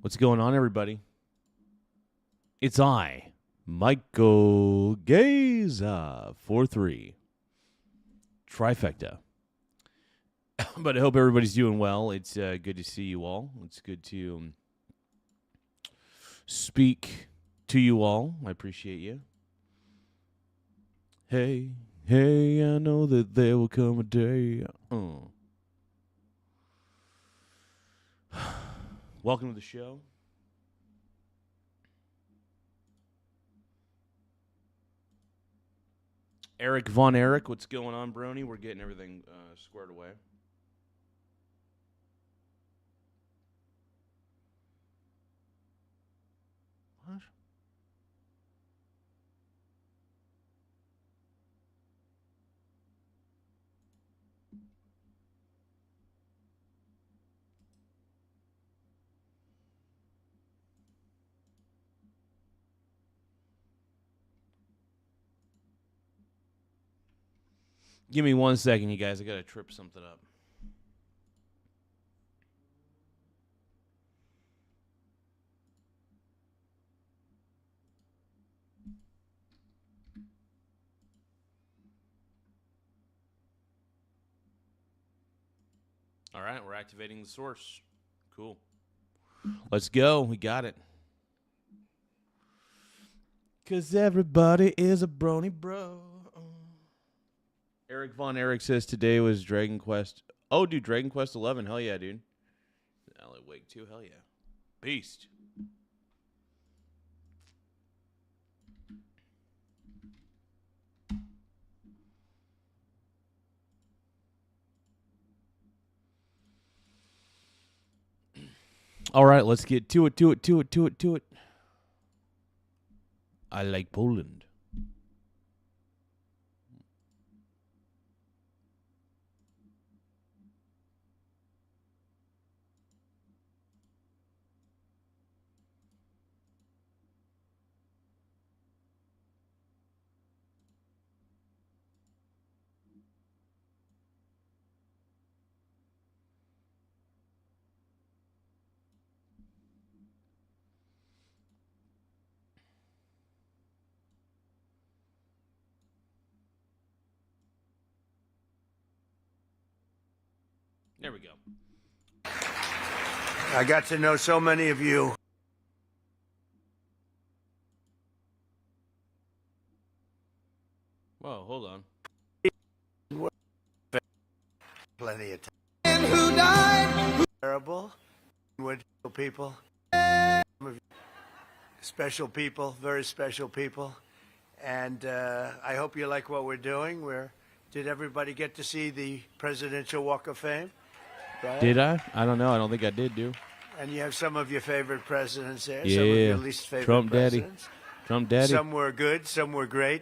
What's going on, everybody? It's I, Michael Garza, 4-3. Trifecta. But I hope everybody's doing well. It's good to see you all. It's good to speak to you all. I appreciate you. Hey, I know that there will come a day. Welcome to the show. Eric Von Eric, what's going on, Brony? We're getting everything squared away. What? Give me 1 second, you guys. I got to trip something up. All right, we're activating the source. Cool. Let's go. We got it. Because everybody is a brony bro. Eric Von Eric says today was Dragon Quest. Oh, dude, Dragon Quest 11. Hell yeah, dude. Alan Wake 2. Hell yeah. Beast. All right, let's get to it. I like Poland. There we go. I got to know so many of you. Whoa, hold on. Plenty of time. And who died? Terrible. People. Special people, very special people. And I hope you like what we're doing. Did everybody get to see the Presidential Walk of Fame? Right? Did I? I don't know. I don't think I did, dude. And you have some of your favorite presidents there. Yeah. Some of your least favorite Trump presidents. Daddy. Trump Daddy. Some were good, some were great,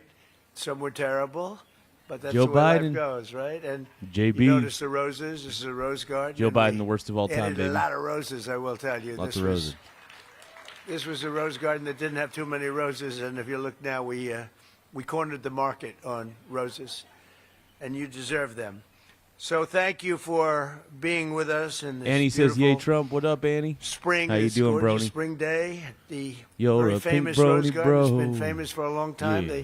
some were terrible. But that's Joe the way Biden. life goes, right? And JB. You notice the roses. This is a rose garden. Joe Biden, the worst of all time, baby. baby. A lot of roses, I will tell you. Lots of roses. This was a rose garden that didn't have too many roses, and if you look now, we cornered the market on roses, and you deserve them. So thank you for being with us. And Annie says, "Yay, Trump!" What up, Annie? Spring. How you doing, Brony? Spring day. The You're very a famous pink rose brony, garden has bro. been famous for a long time. Yeah.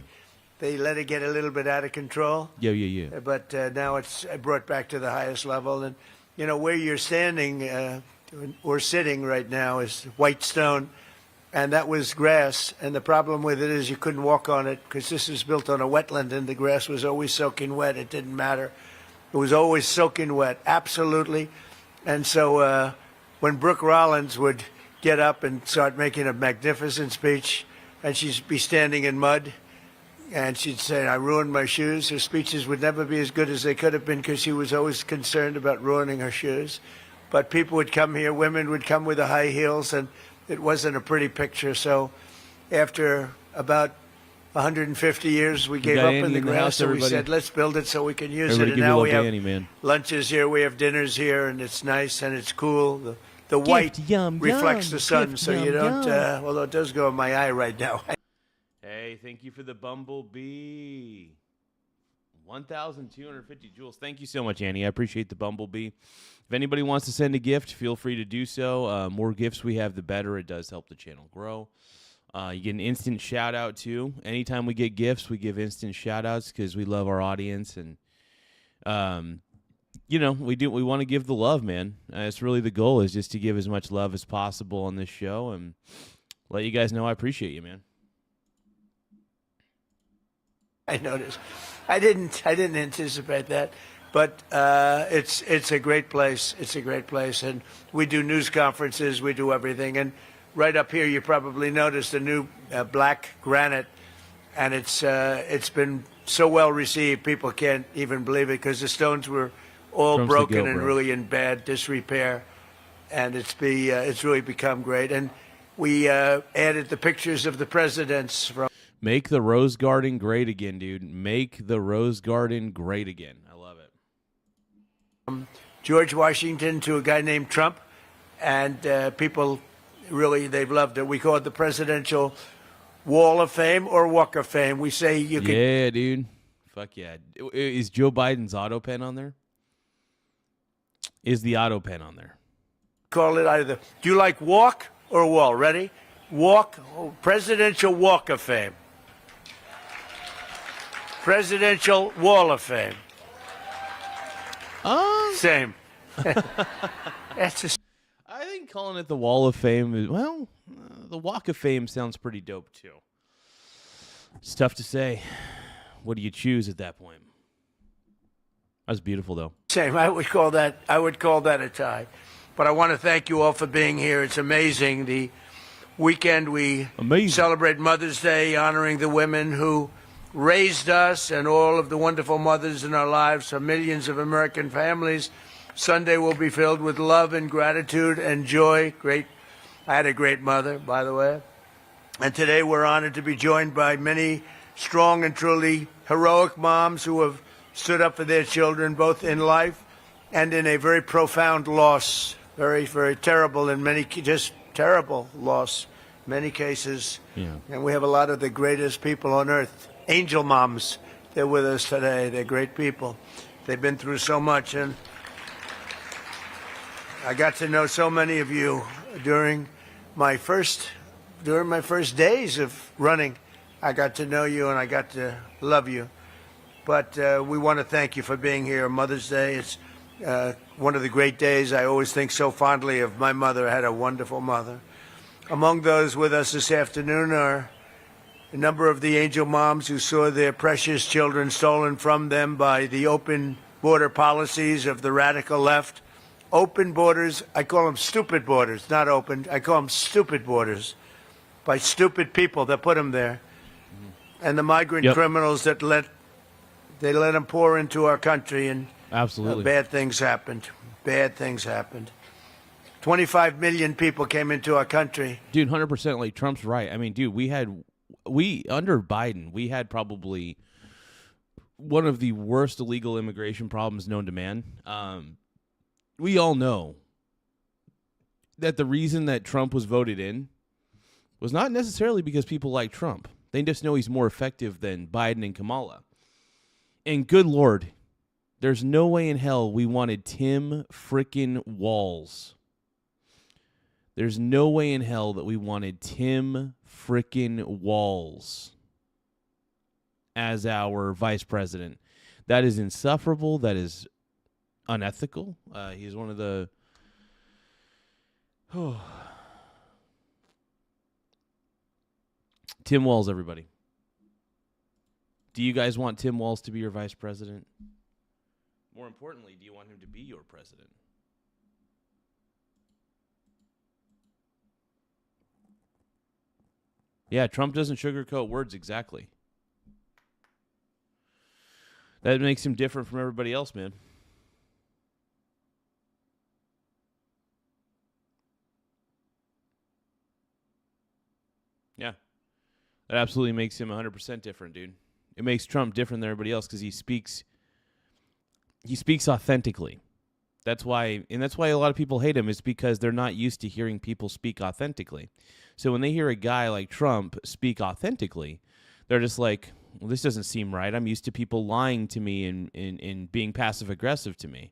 They let it get a little bit out of control. Yeah. But now it's brought back to the highest level. And, you know, where you're standing or sitting right now is white stone. And that was grass. And the problem with it is you couldn't walk on it because this is built on a wetland and the grass was always soaking wet. It didn't matter. It was always soaking wet, absolutely. And so when Brooke Rollins would get up and start making a magnificent speech, and she'd be standing in mud, and she'd say, "I ruined my shoes." Her speeches would never be as good as they could have been because she was always concerned about ruining her shoes. But people would come here, women would come with the high heels, and it wasn't a pretty picture. So after about 150 years, we gave up in the grass, so we said, let's build it so we can use it. And now we have lunches here, we have dinners here, and it's nice and it's cool. The white reflects the sun, so you don't, although it does go in my eye right now. Hey, thank you for the bumblebee. 1,250 jewels. Thank you so much, Annie. I appreciate the bumblebee. If anybody wants to send a gift, feel free to do so. More gifts we have, the better. It does help the channel grow. You get an instant shout out too. Anytime we get gifts, we give instant shout outs because we love our audience, and we want to give the love, man. It's really the goal, is just to give as much love as possible on this show and let you guys know I appreciate you, man. I noticed. I didn't anticipate that, but it's a great place. It's a great place, and we do news conferences. We do everything, and right up here, you probably noticed a new black granite, and it's been so well received. People can't even believe it because the stones were all Trump's broken and really in bad disrepair, and it's really become great. And we added the pictures of the presidents from. Make the Rose Garden great again, dude. Make the Rose Garden great again. I love it. George Washington to a guy named Trump, and people really, they've loved it. We call it the Presidential Wall of Fame or Walk of Fame. We say you can. Yeah, dude. Fuck yeah. Is Joe Biden's auto pen on there? Is the auto pen on there? Call it either. Do you like walk or wall? Ready? Walk. Presidential Walk of Fame. Presidential Wall of Fame. Same. That's a. I think calling it the Wall of Fame is, the Walk of Fame sounds pretty dope too. It's tough to say. What do you choose at that point? That's beautiful, though. Same. I would call that a tie. But I want to thank you all for being here. It's amazing. The weekend we celebrate Mother's Day, honoring the women who raised us and all of the wonderful mothers in our lives for millions of American families. Sunday will be filled with love and gratitude and joy. I had a great mother, by the way. And today we're honored to be joined by many strong and truly heroic moms who have stood up for their children, both in life and in a very profound loss. Very, very terrible in many, just terrible loss in many cases. Yeah. And we have a lot of the greatest people on earth. Angel moms, they're with us today. They're great people. They've been through so much, and I got to know so many of you during my first days of running. I got to know you, and I got to love you. But we want to thank you for being here. Mother's Day, it's one of the great days. I always think so fondly of my mother. I had a wonderful mother. Among those with us this afternoon are a number of the angel moms who saw their precious children stolen from them by the open border policies of the radical left. Open borders, I call them stupid borders, not open. I call them stupid borders by stupid people that put them there. And the migrant criminals that let them pour into our country, and absolutely bad things happened. Bad things happened. 25 million people came into our country. Dude, 100%. Like, Trump's right. I mean, dude, under Biden, we had probably one of the worst illegal immigration problems known to man. We all know that the reason that Trump was voted in was not necessarily because people like Trump. They just know he's more effective than Biden and Kamala. And good Lord, there's no way in hell we wanted Tim frickin' Walz. There's no way in hell that we wanted Tim frickin' Walz as our vice president. That is insufferable. That is unethical. He's one of the... Tim Walz, everybody. Do you guys want Tim Walz to be your vice president? More importantly, do you want him to be your president? Yeah, Trump doesn't sugarcoat words exactly. That makes him different from everybody else, man. Yeah. That absolutely makes him 100% different, dude. It makes Trump different than everybody else because he speaks authentically. That's why a lot of people hate him, is because they're not used to hearing people speak authentically. So when they hear a guy like Trump speak authentically, they're just like, well, this doesn't seem right. I'm used to people lying to me and being passive aggressive to me.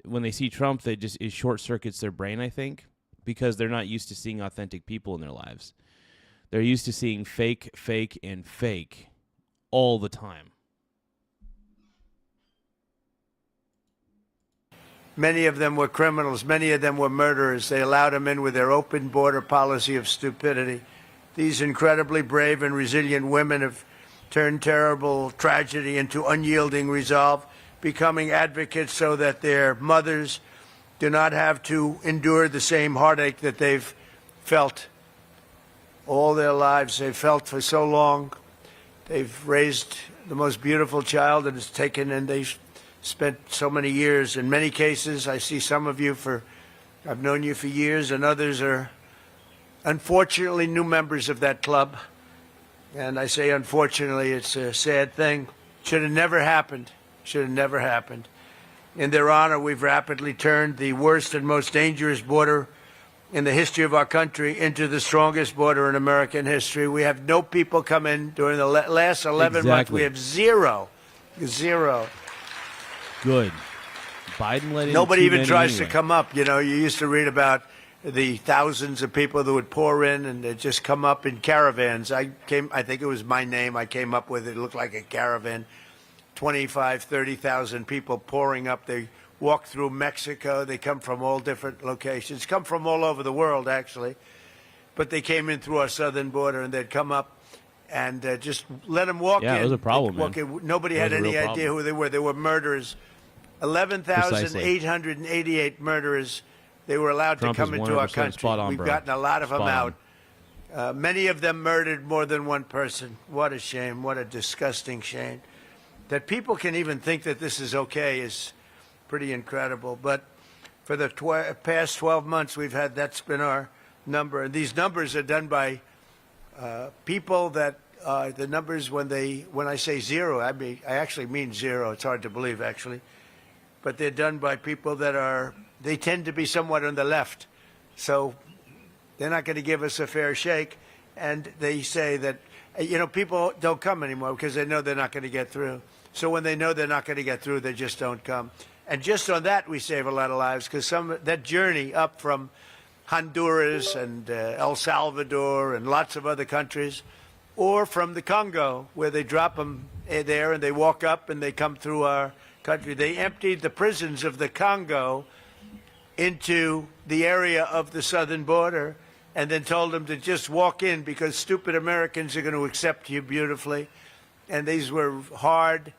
When they see Trump, it short circuits their brain, I think, because they're not used to seeing authentic people in their lives. They're used to seeing fake, fake, and fake all the time. Many of them were criminals. Many of them were murderers. They allowed them in with their open border policy of stupidity. These incredibly brave and resilient women have turned terrible tragedy into unyielding resolve, becoming advocates so that their mothers do not have to endure the same heartache that they've felt all their lives. They've felt for so long. They've raised the most beautiful child that is taken, and they've spent so many years. In many cases, I see some of you I've known you for years, and others are unfortunately new members of that club. And I say unfortunately, it's a sad thing. Should have never happened. Should have never happened. In their honor, we've rapidly turned the worst and most dangerous border in the history of our country into the strongest border in American history. We have no people come in during the last 11 months. We have zero. Good. Biden let in Nobody even tries anyway. to come up. You know, you used to read about the thousands of people that would pour in and they'd just come up in caravans. I think it was my name. I came up with it. It looked like a caravan. 25, 30,000 people pouring up. They walk through Mexico. They come from all different locations, come from all over the world, actually. But they came in through our southern border, and they'd come up and just let them walk in. Yeah, it was a problem, man. Nobody had any idea who they were. They were murderers. 11,888 murderers. They were allowed Trump to come into our country. Spot on, We've bro. gotten a lot of them Spot out. Many of them murdered more than one person. What a shame. What a disgusting shame. That people can even think that this is okay is pretty incredible. But for the past 12 months, that's been our number. And these numbers are done by people that the numbers, when I say zero, I actually mean zero. It's hard to believe, actually. But they're done by people they tend to be somewhat on the left. So they're not going to give us a fair shake. And they say that, people don't come anymore because they know they're not going to get through. So when they know they're not going to get through, they just don't come. And just on that, we save a lot of lives, because that journey up from Honduras and El Salvador and lots of other countries, or from the Congo, where they drop them there and they walk up and they come through our country. They emptied the prisons of the Congo into the area of the southern border and then told them to just walk in because stupid Americans are going to accept you beautifully. And these were hard,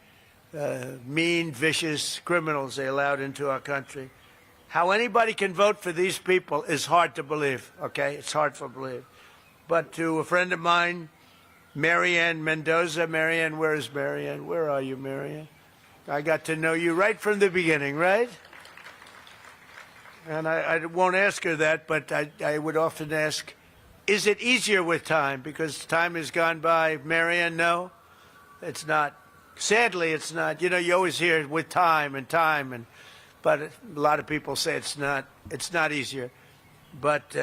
mean, vicious criminals they allowed into our country. How anybody can vote for these people is hard to believe, okay? It's hard to believe. But to a friend of mine, Marianne Mendoza. Marianne, where is Marianne? Where are you, Marianne? I got to know you right from the beginning, right? And I won't ask her that, but I would often ask, is it easier with time? Because time has gone by. Marianne, no, it's not. Sadly, it's not. You always hear with time, but a lot of people say it's not easier. But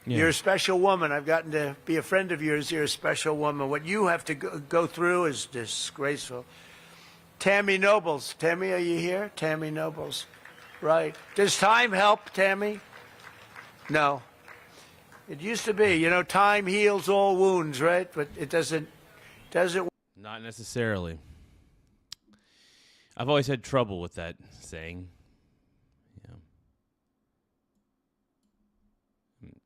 you're a special woman. I've gotten to be a friend of yours. You're a special woman. What you have to go through is disgraceful. Tammy Nobles. Tammy, are you here? Tammy Nobles. Right. Does time help, Tammy? No. It used to be, time heals all wounds, right? But it doesn't. Not necessarily. I've always had trouble with that saying.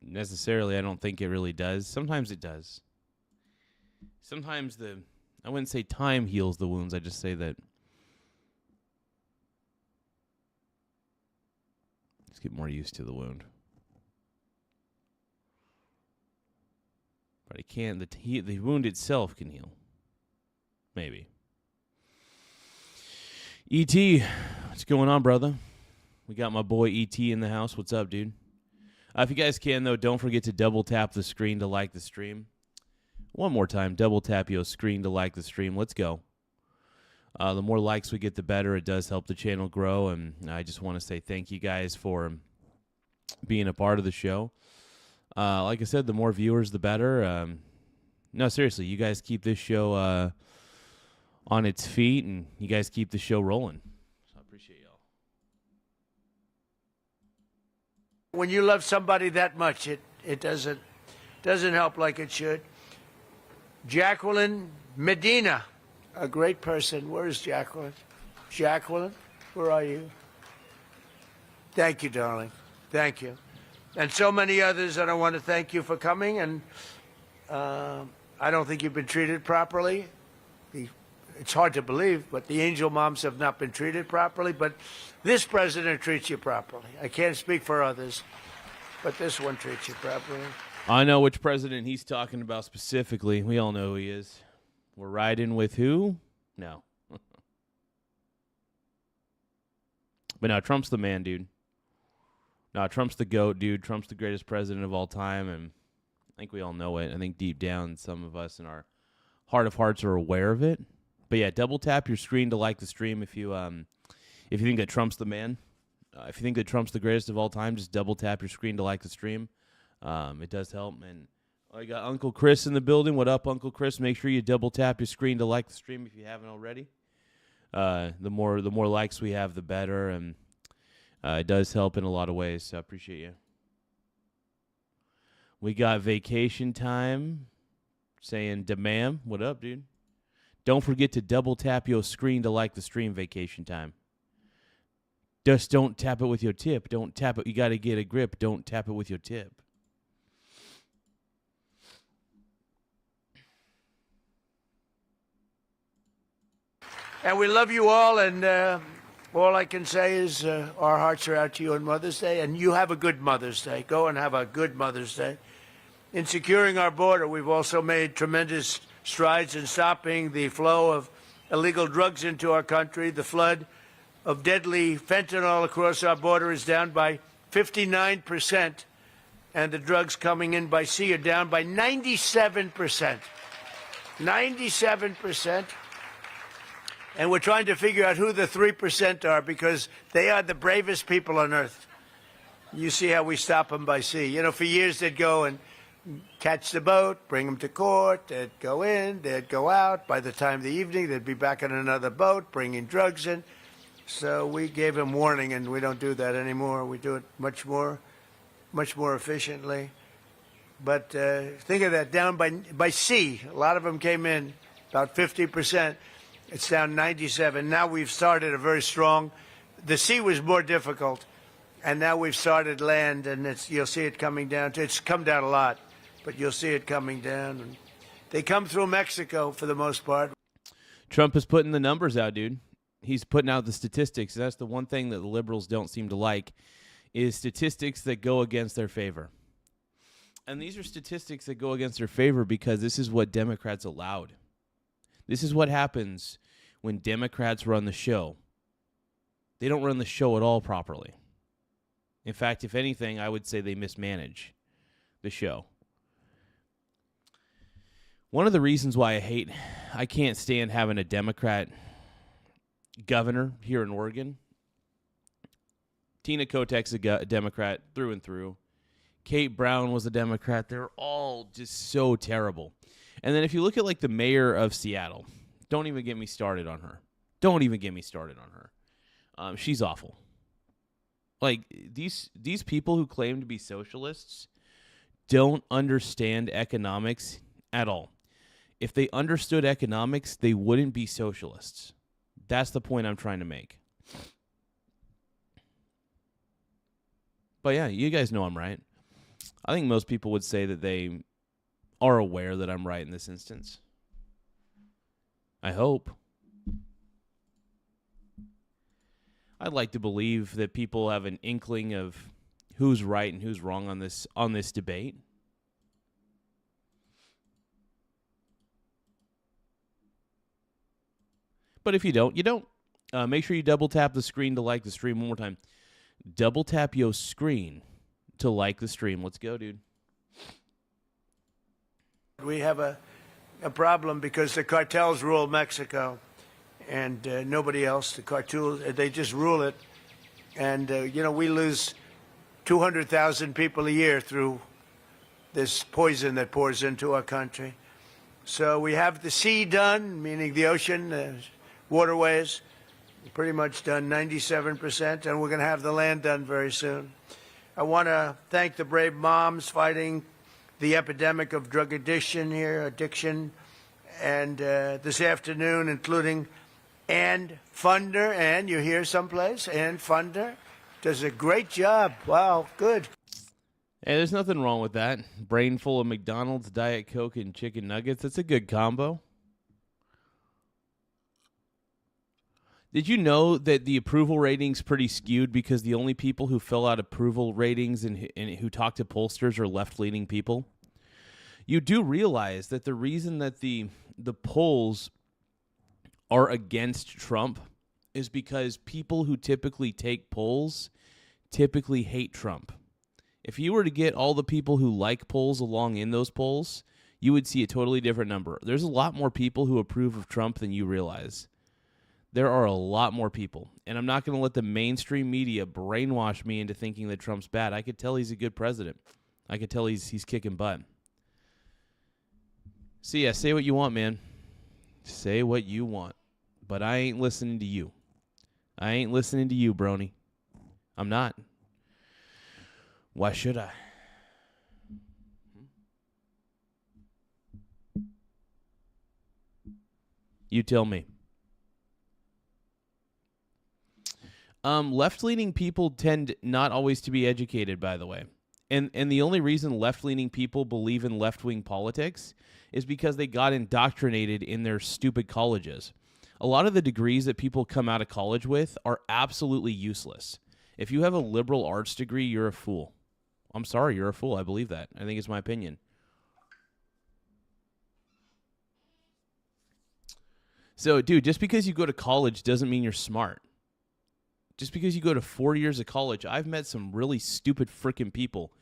Necessarily, I don't think it really does. Sometimes it does. Sometimes I wouldn't say time heals the wounds. I just say that let's get more used to the wound. But it can't. The wound itself can heal. Maybe. E.T., what's going on, brother? We got my boy E.T. in the house. What's up, dude? If you guys can, though, don't forget to double tap the screen to like the stream. One more time, double tap your screen to like the stream. Let's go. The more likes we get, the better. It does help the channel grow, and I just want to say thank you guys for being a part of the show. Like I said, the more viewers, the better. No, seriously, you guys keep this show on its feet, and you guys keep the show rolling. So I appreciate y'all. When you love somebody that much, it doesn't help like it should. Jacqueline Medina, a great person. Where is Jacqueline? Jacqueline, where are you? Thank you, darling. Thank you. And so many others, and I want to thank you for coming. And I don't think you've been treated properly. It's hard to believe, but the angel moms have not been treated properly. But this president treats you properly. I can't speak for others, but this one treats you properly. I know which president he's talking about specifically. We all know who he is. We're riding with who? No. But no, Trump's the man, dude. No, Trump's the GOAT, dude. Trump's the greatest president of all time, and I think we all know it. I think deep down, some of us in our heart of hearts are aware of it. But yeah, double tap your screen to like the stream if you think that Trump's the man. If you think that Trump's the greatest of all time, just double tap your screen to like the stream. It does help. And I got Uncle Chris in the building. What up, Uncle Chris? Make sure you double tap your screen to like the stream if you haven't already. The more likes we have, the better, and it does help in a lot of ways. So I appreciate you. We got Vacation Time saying, "Damam, what up, dude? Don't forget to double tap your screen to like the stream." Vacation Time. Just don't tap it with your tip. Don't tap it. You got to get a grip. Don't tap it with your tip. And we love you all, and all I can say is our hearts are out to you on Mother's Day, and you have a good Mother's Day. Go and have a good Mother's Day. In securing our border, we've also made tremendous strides in stopping the flow of illegal drugs into our country. The flood of deadly fentanyl across our border is down by 59%, and the drugs coming in by sea are down by 97%. 97%. And we're trying to figure out who the 3% are, because they are the bravest people on earth. You see how we stop them by sea. You know, for years they'd go and catch the boat, bring them to court, they'd go in, they'd go out. By the time of the evening, they'd be back on another boat, bringing drugs in. So we gave them warning, and we don't do that anymore. We do it much more efficiently. But think of that, down by sea. A lot of them came in, about 50%. It's down 97. Now we've started a very strong. The sea was more difficult, and now we've started land, and you'll see it coming down. It's come down a lot, but you'll see it coming down. And they come through Mexico for the most part. Trump is putting the numbers out, dude. He's putting out the statistics. That's the one thing that the liberals don't seem to like, is statistics that go against their favor. And these are statistics that go against their favor because this is what Democrats allowed. This is what happens when Democrats run the show. They don't run the show at all properly. In fact, if anything, I would say they mismanage the show. One of the reasons why I can't stand having a Democrat governor here in Oregon. Tina Kotek's a Democrat through and through. Kate Brown was a Democrat. They're all just so terrible. And then if you look at like the mayor of Seattle, don't even get me started on her. Don't even get me started on her. She's awful. Like these people who claim to be socialists don't understand economics at all. If they understood economics, they wouldn't be socialists. That's the point I'm trying to make. But yeah, you guys know I'm right. I think most people would say that they are aware that I'm right in this instance. I hope. I'd like to believe that people have an inkling of who's right and who's wrong on this debate. But if you don't, you don't. Make sure you double tap the screen to like the stream. One more time. Double tap your screen to like the stream. Let's go, dude. We have a problem because the cartels rule Mexico, and nobody else. The cartels, they just rule it. And, we lose 200,000 people a year through this poison that pours into our country. So we have the sea done, meaning the ocean, waterways, pretty much done, 97%, and we're going to have the land done very soon. I want to thank the brave moms fighting the epidemic of drug addiction here, and this afternoon, including Ann Funder. Ann, you here someplace? Ann Funder does a great job. Wow, good. Hey, there's nothing wrong with that. Brain full of McDonald's, Diet Coke, and chicken nuggets. That's a good combo. Did you know that the approval rating's pretty skewed because the only people who fill out approval ratings and who talk to pollsters are left-leaning people? You do realize that the reason that the polls are against Trump is because people who typically take polls typically hate Trump. If you were to get all the people who like polls along in those polls, you would see a totally different number. There's a lot more people who approve of Trump than you realize. There are a lot more people. And I'm not going to let the mainstream media brainwash me into thinking that Trump's bad. I could tell he's a good president. I could tell he's kicking butt. So yeah, say what you want, man. Say what you want. But I ain't listening to you. I ain't listening to you, Brony. I'm not. Why should I? You tell me. Left-leaning people tend not always to be educated, by the way. And the only reason left-leaning people believe in left-wing politics is because they got indoctrinated in their stupid colleges. A lot of the degrees that people come out of college with are absolutely useless. If you have a liberal arts degree, you're a fool. I'm sorry, you're a fool. I believe that. I think it's my opinion. So, dude, just because you go to college doesn't mean you're smart. Just because you go to 4 years of college, I've met some really stupid freaking people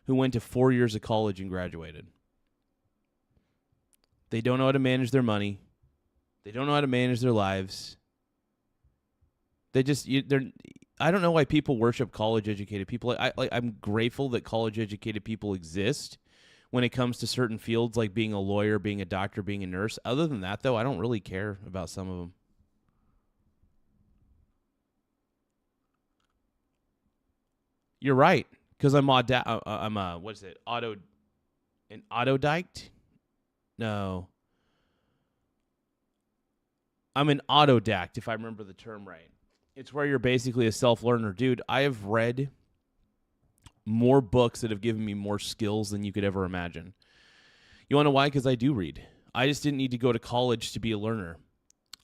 who went to 4 years of college and graduated. They don't know how to manage their money. They don't know how to manage their lives. I don't know why people worship college-educated people. I'm grateful that college-educated people exist when it comes to certain fields like being a lawyer, being a doctor, being a nurse. Other than that, though, I don't really care about some of them. You're right, because I'm an autodidact? No. I'm an autodidact, if I remember the term right. It's where you're basically a self-learner. Dude, I have read more books that have given me more skills than you could ever imagine. You want to know why? Because I do read. I just didn't need to go to college to be a learner.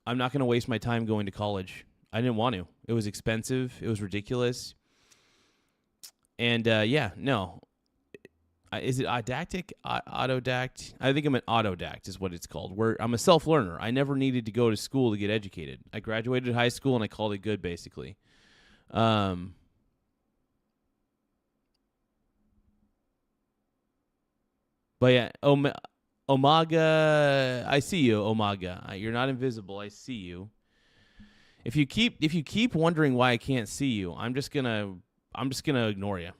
I'm not going to waste my time going to college. I didn't want to. It was expensive. It was ridiculous. And, no. Is it didactic? Autodidact? I think I'm an autodidact is what it's called, where I'm a self-learner. I never needed to go to school to get educated. I graduated high school, and I called it good, basically. But, yeah, Omaga, I see you, Omaga. You're not invisible. I see you. If you keep wondering why I can't see you, I'm just gonna ignore you.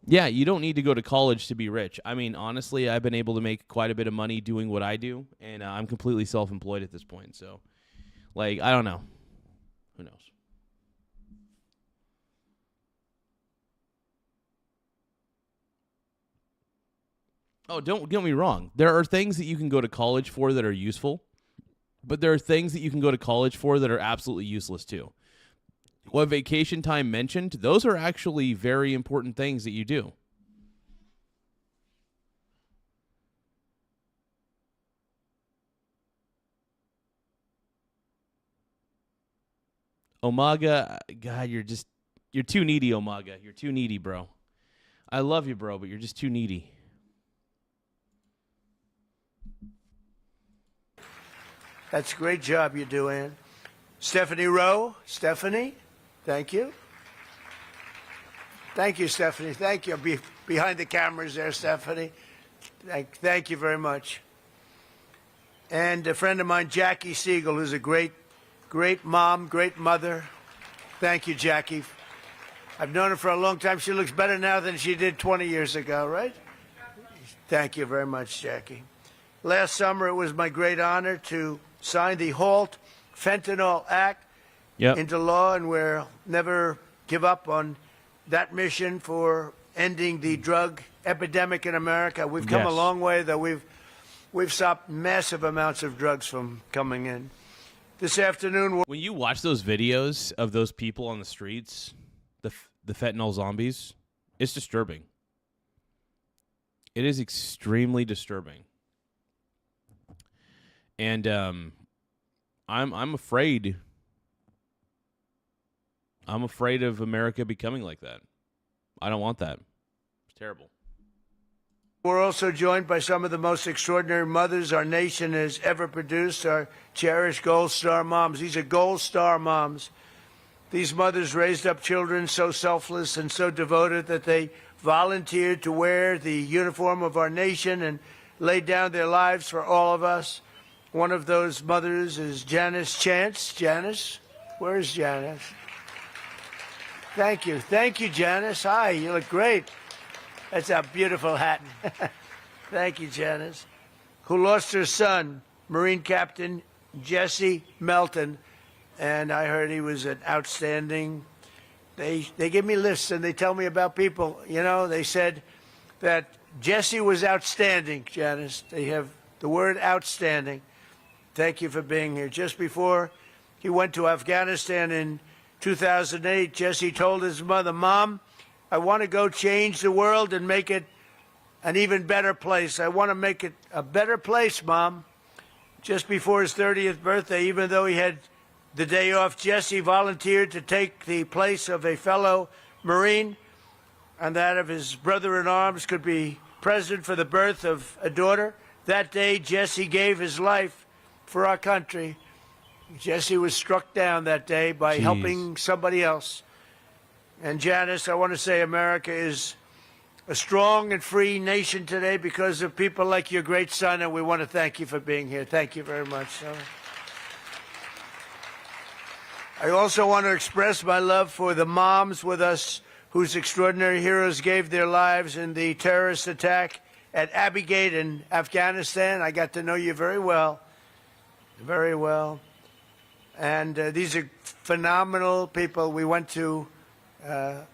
Yeah, you don't need to go to college to be rich. I mean, honestly, I've been able to make quite a bit of money doing what I do, and I'm completely self-employed at this point. So, I don't know. Who knows? Oh, don't get me wrong. There are things that you can go to college for that are useful, but there are things that you can go to college for that are absolutely useless too. What vacation time mentioned, those are actually very important things that you do. Omaga, God, you're too needy, Omaga. You're too needy, bro. I love you, bro, but you're just too needy. That's a great job you do, Ann. Stephanie Rowe. Stephanie, thank you. Thank you, Stephanie. Thank you. Behind the cameras there, Stephanie. Thank you very much. And a friend of mine, Jackie Siegel, who's a great mom, great mother. Thank you, Jackie. I've known her for a long time. She looks better now than she did 20 years ago, right? Thank you very much, Jackie. Last summer, it was my great honor to sign the Halt Fentanyl Act into law, and we'll never give up on that mission for ending the drug epidemic in America. We've come a long way, though. We've stopped massive amounts of drugs from coming in. This afternoon, when you watch those videos of those people on the streets, the fentanyl zombies, it's disturbing. It is extremely disturbing. And I'm afraid. I'm afraid of America becoming like that. I don't want that. It's terrible. We're also joined by some of the most extraordinary mothers our nation has ever produced, our cherished Gold Star moms. These are Gold Star moms. These mothers raised up children so selfless and so devoted that they volunteered to wear the uniform of our nation and laid down their lives for all of us. One of those mothers is Janice Chance. Janice? Where's Janice? Thank you. Thank you, Janice. Hi, you look great. That's a beautiful hat. Thank you, Janice. Who lost her son, Marine Captain Jesse Melton, and I heard he was an outstanding. They give me lists and they tell me about people. You know, they said that Jesse was outstanding, Janice. They have the word outstanding. Thank you for being here. Just before he went to Afghanistan in 2008, Jesse told his mother, "Mom, I want to go change the world and make it an even better place. I want to make it a better place, Mom." Just before his 30th birthday, even though he had the day off, Jesse volunteered to take the place of a fellow Marine, and that of his brother-in-arms could be present for the birth of a daughter. That day, Jesse gave his life for our country. Jesse was struck down that day by helping somebody else. And Janice, I want to say America is a strong and free nation today because of people like your great son, and we want to thank you for being here. Thank you very much. I also want to express my love for the moms with us whose extraordinary heroes gave their lives in the terrorist attack at Abbey Gate in Afghanistan. I got to know you very well, very well. And these are phenomenal people. We went to a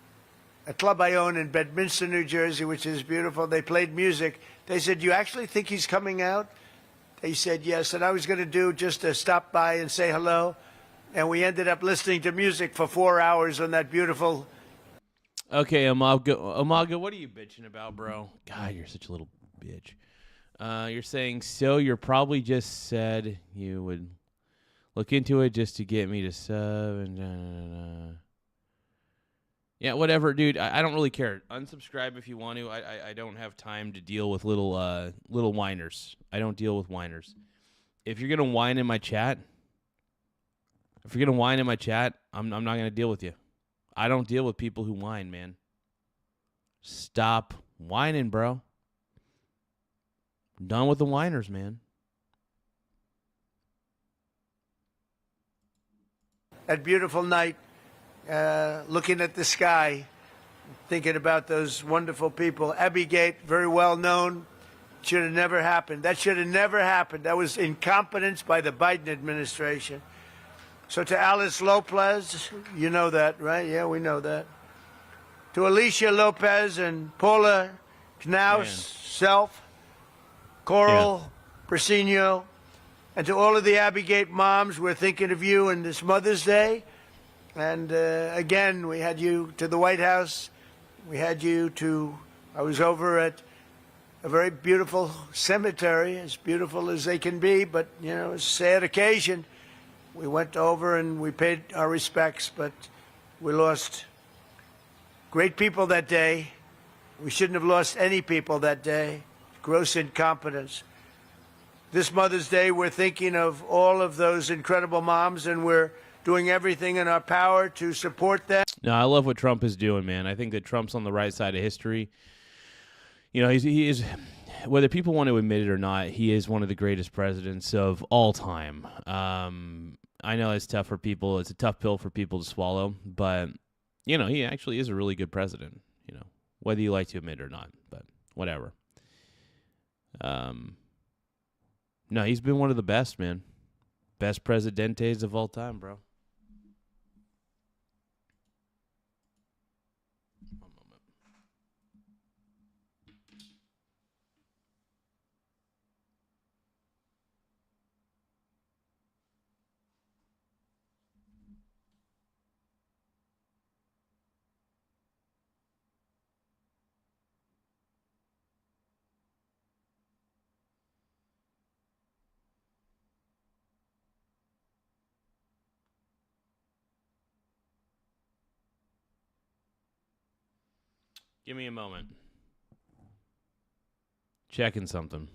club I own in Bedminster, New Jersey, which is beautiful. They played music. They said, "You actually think he's coming out?" They said, "Yes." And I was going to do just to stop by and say hello. And we ended up listening to music for 4 hours on that beautiful. Okay, Amaga, what are you bitching about, bro? God, you're such a little bitch. You're saying, so you're probably just said you would look into it just to get me to sub and Yeah, whatever, dude. I don't really care. Unsubscribe if you want to. I don't have time to deal with little whiners. I don't deal with whiners. If you're gonna whine in my chat, I'm not gonna deal with you. I don't deal with people who whine, man. Stop whining, bro. I'm done with the whiners, man. That beautiful night, looking at the sky, thinking about those wonderful people. Abbey Gate, very well known. Should have never happened. That should have never happened. That was incompetence by the Biden administration. So to Alice Lopez, you know that, right? Yeah, we know that. To Alicia Lopez and Paula Knaus, Self, Coral, Persino, and to all of the Abbey Gate moms, we're thinking of you in this Mother's Day. And again, we had you to the White House. We had you to, I was over at a very beautiful cemetery, as beautiful as they can be, but, you know, it's a sad occasion. We went over and we paid our respects, but we lost great people that day. We shouldn't have lost any people that day. Gross incompetence. This Mother's Day, we're thinking of all of those incredible moms, and we're doing everything in our power to support them. No, I love what Trump is doing, man. I think that Trump's on the right side of history. You know, he is, whether people want to admit it or not, he is one of the greatest presidents of all time. I know it's tough for people. It's a tough pill for people to swallow, but, you know, he actually is a really good president, you know, whether you like to admit it or not, but whatever. No, he's been one of the best, man. Best presidentes of all time, bro. One moment. Give me a moment. Checking something.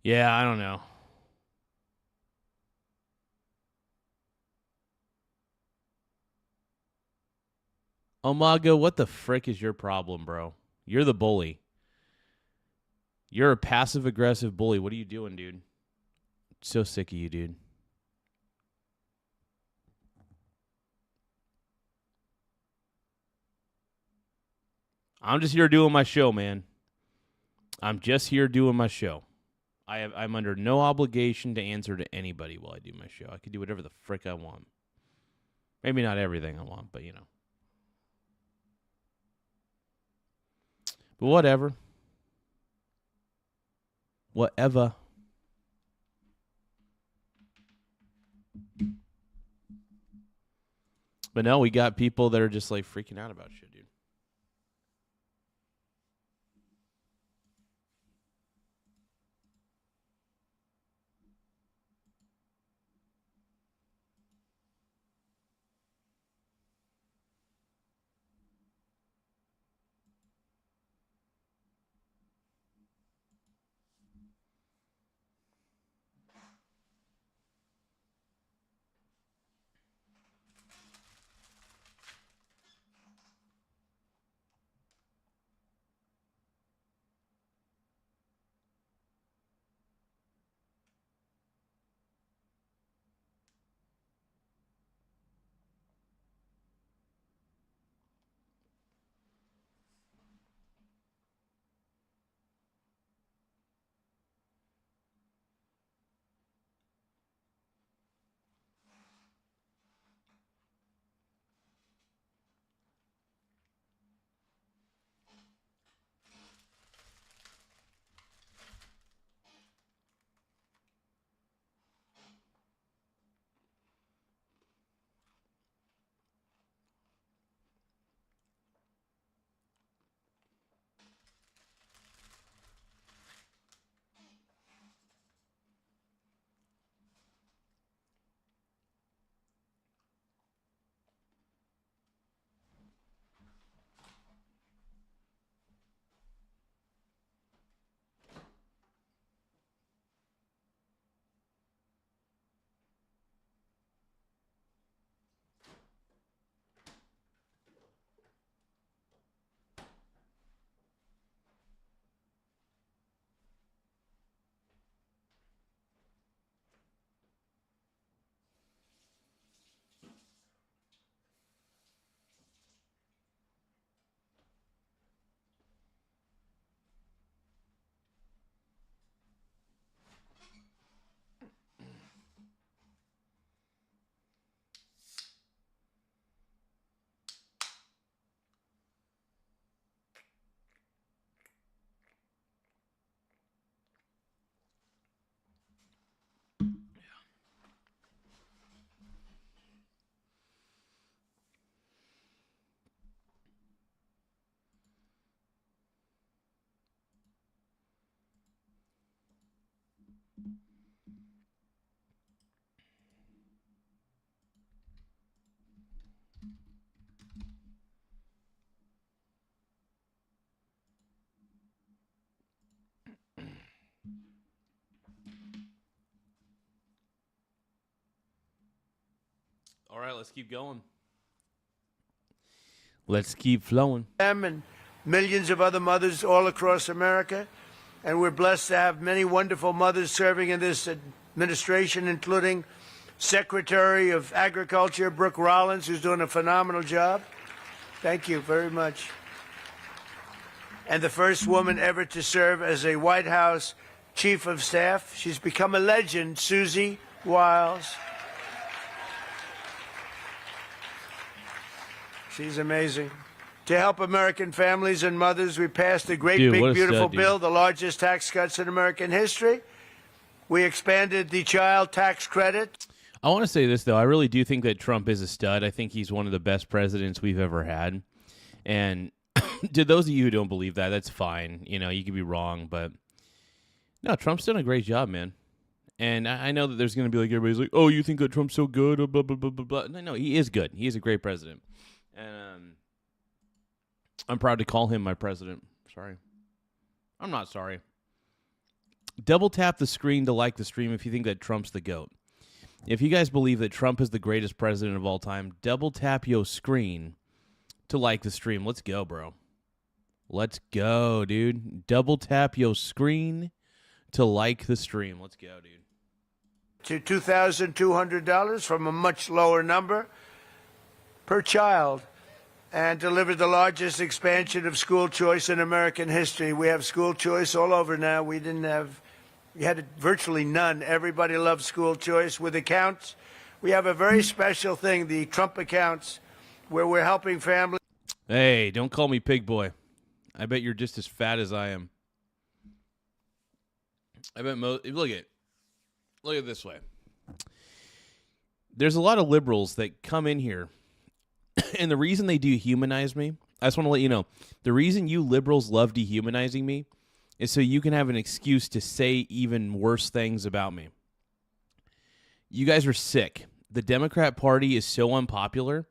Yeah, I don't know. Umaga, what the frick is your problem, bro? You're the bully. You're a passive aggressive bully. What are you doing, dude? So sick of you, dude. I'm just here doing my show, man. I'm just here doing my show. I'm under no obligation to answer to anybody while I do my show. I can do whatever the frick I want. Maybe not everything I want, but you know. But whatever. Whatever. But no, we got people that are just like freaking out about shit, dude. All right, let's keep going. Let's keep flowing. Them and millions of other mothers all across America. And we're blessed to have many wonderful mothers serving in this administration, including Secretary of Agriculture, Brooke Rollins, who's doing a phenomenal job. Thank you very much. And the first woman ever to serve as a White House Chief of Staff. She's become a legend, Susie Wiles. She's amazing. To help American families and mothers, we passed a great, big, beautiful bill, the largest tax cuts in American history. We expanded the child tax credit. I want to say this, though. I really do think that Trump is a stud. I think he's one of the best presidents we've ever had. And to those of you who don't believe that, that's fine. You know, you could be wrong. But, no, Trump's done a great job, man. And I know that there's going to be like, everybody's like, oh, you think that Trump's so good? Blah, blah, blah, blah, blah. No, he is good. He is a great president. And I'm proud to call him my president. Sorry. I'm not sorry. Double tap the screen to like the stream if you think that Trump's the GOAT. If you guys believe that Trump is the greatest president of all time, double tap your screen to like the stream. Let's go, bro. Let's go, dude. Double tap your screen to like the stream. Let's go, dude. To $2,200 from a much lower number per child, and delivered the largest expansion of school choice in American history. We have school choice all over now. We had virtually none. Everybody loves school choice. With accounts, we have a very special thing, the Trump accounts, where we're helping families. Hey, don't call me pig boy. I bet you're just as fat as I am. I bet look at it this way. There's a lot of liberals that come in here, and the reason they dehumanize me, I just want to let you know, the reason you liberals love dehumanizing me is so you can have an excuse to say even worse things about me. You guys are sick. The Democrat Party is so unpopular.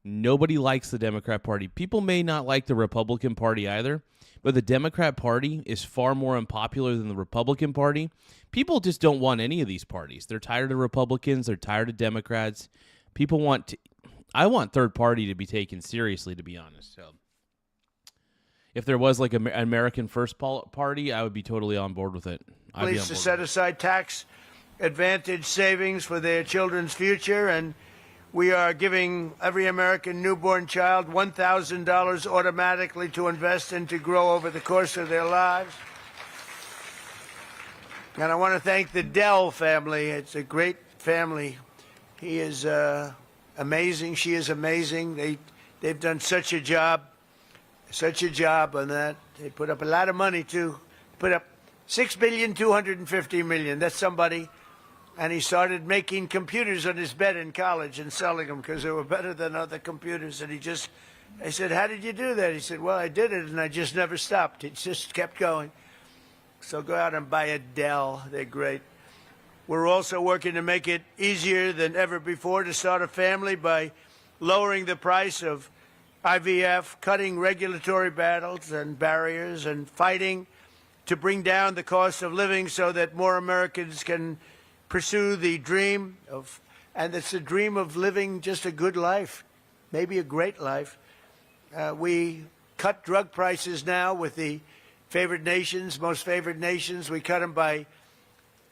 Nobody likes the Democrat Party. People may not like the Republican Party either, but the Democrat Party is far more unpopular than the Republican Party. People just don't want any of these parties. They're tired of Republicans. They're tired of Democrats. People want to... I want third party to be taken seriously, to be honest. So, if there was like an American First Party, I would be totally on board with it. Please to set aside tax advantage savings for their children's future, and we are giving every American newborn child $1,000 automatically to invest and to grow over the course of their lives. And I want to thank the Dell family. It's a great family. He is amazing. She is amazing. They've done such a job on that. They put up a lot of money too. Put up $6.25 billion. That's somebody. And he started making computers on his bed in college and selling them because they were better than other computers. And I said, how did you do that? He said, well, I did it and I just never stopped. It just kept going. So go out and buy a Dell. They're great. We're also working to make it easier than ever before to start a family by lowering the price of IVF, cutting regulatory battles and barriers, and fighting to bring down the cost of living so that more Americans can pursue the dream of, and it's a dream of living just a good life, maybe a great life. We cut drug prices now with the favored nations, most favored nations. We cut them by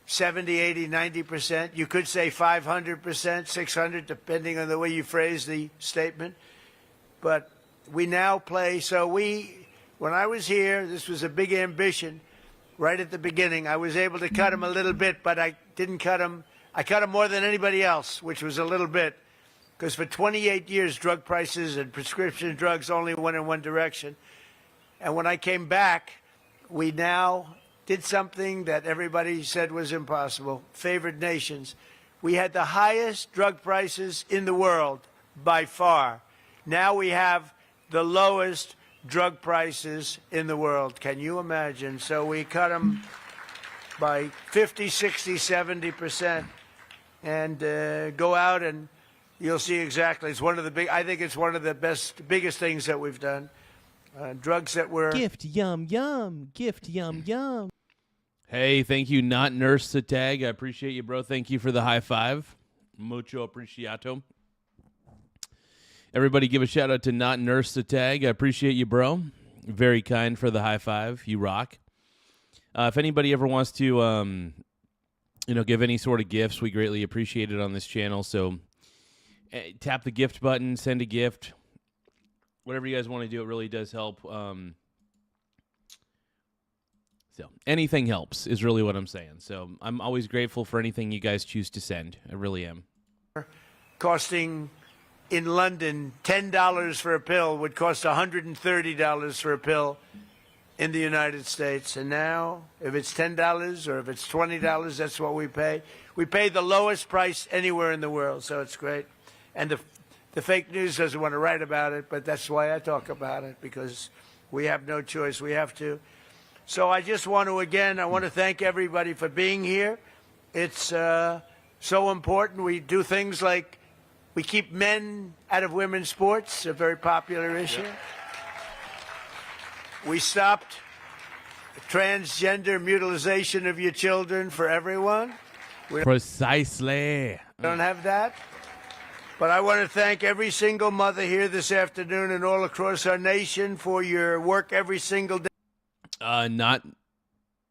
70, 80, 90%. You could say 500%, 600, depending on the way you phrase the statement. But we now play. So when I was here, this was a big ambition. Right at the beginning, I was able to cut them a little bit, but I didn't cut them. I cut them more than anybody else, which was a little bit. Because for 28 years, drug prices and prescription drugs only went in one direction. And when I came back, we now did something that everybody said was impossible. Favored nations. We had the highest drug prices in the world by far. Now we have the lowest drug prices in the world. Can you imagine? So we cut them by 50, 60, 70%. And go out and you'll see exactly. It's one of the I think it's one of the biggest things that we've done. Drugs that were... Gift, yum, yum. Gift, yum, yum. Hey, thank you, Not Nurse to Tag. I appreciate you, bro. Thank you for the high five. Mucho apreciato. Everybody give a shout out to Not Nurse to Tag. I appreciate you, bro. Very kind for the high five. You rock. If anybody ever wants to, give any sort of gifts, we greatly appreciate it on this channel. So tap the gift button, send a gift. Whatever you guys want to do, it really does help. So anything helps is really what I'm saying. So I'm always grateful for anything you guys choose to send. I really am. Costing in London $10 for a pill would cost $130 for a pill in the United States. And now, if it's $10 or if it's $20, that's what we pay. We pay the lowest price anywhere in the world, so it's great. And the fake news doesn't want to write about it, but that's why I talk about it, because we have no choice. We have to. So I just want to, again, I want to thank everybody for being here. It's so important. We do things like we keep men out of women's sports, a very popular issue. Yep. We stopped transgender mutilization of your children for everyone. Precisely. Don't have that. But I want to thank every single mother here this afternoon and all across our nation for your work every single day. Not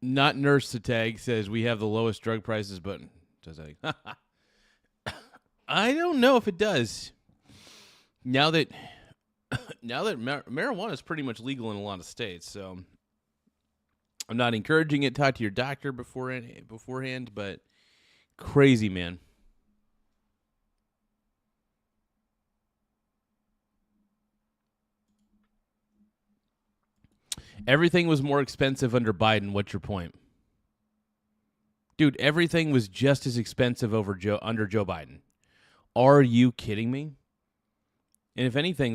Nurse to Tag says we have the lowest drug prices, but does that? I don't know if it does. Now that marijuana is pretty much legal in a lot of states, so I'm not encouraging it. Talk to your doctor beforehand, but crazy, man. Everything was more expensive under Biden. What's your point? Dude, everything was just as expensive under Joe Biden. Are you kidding me? And if anything,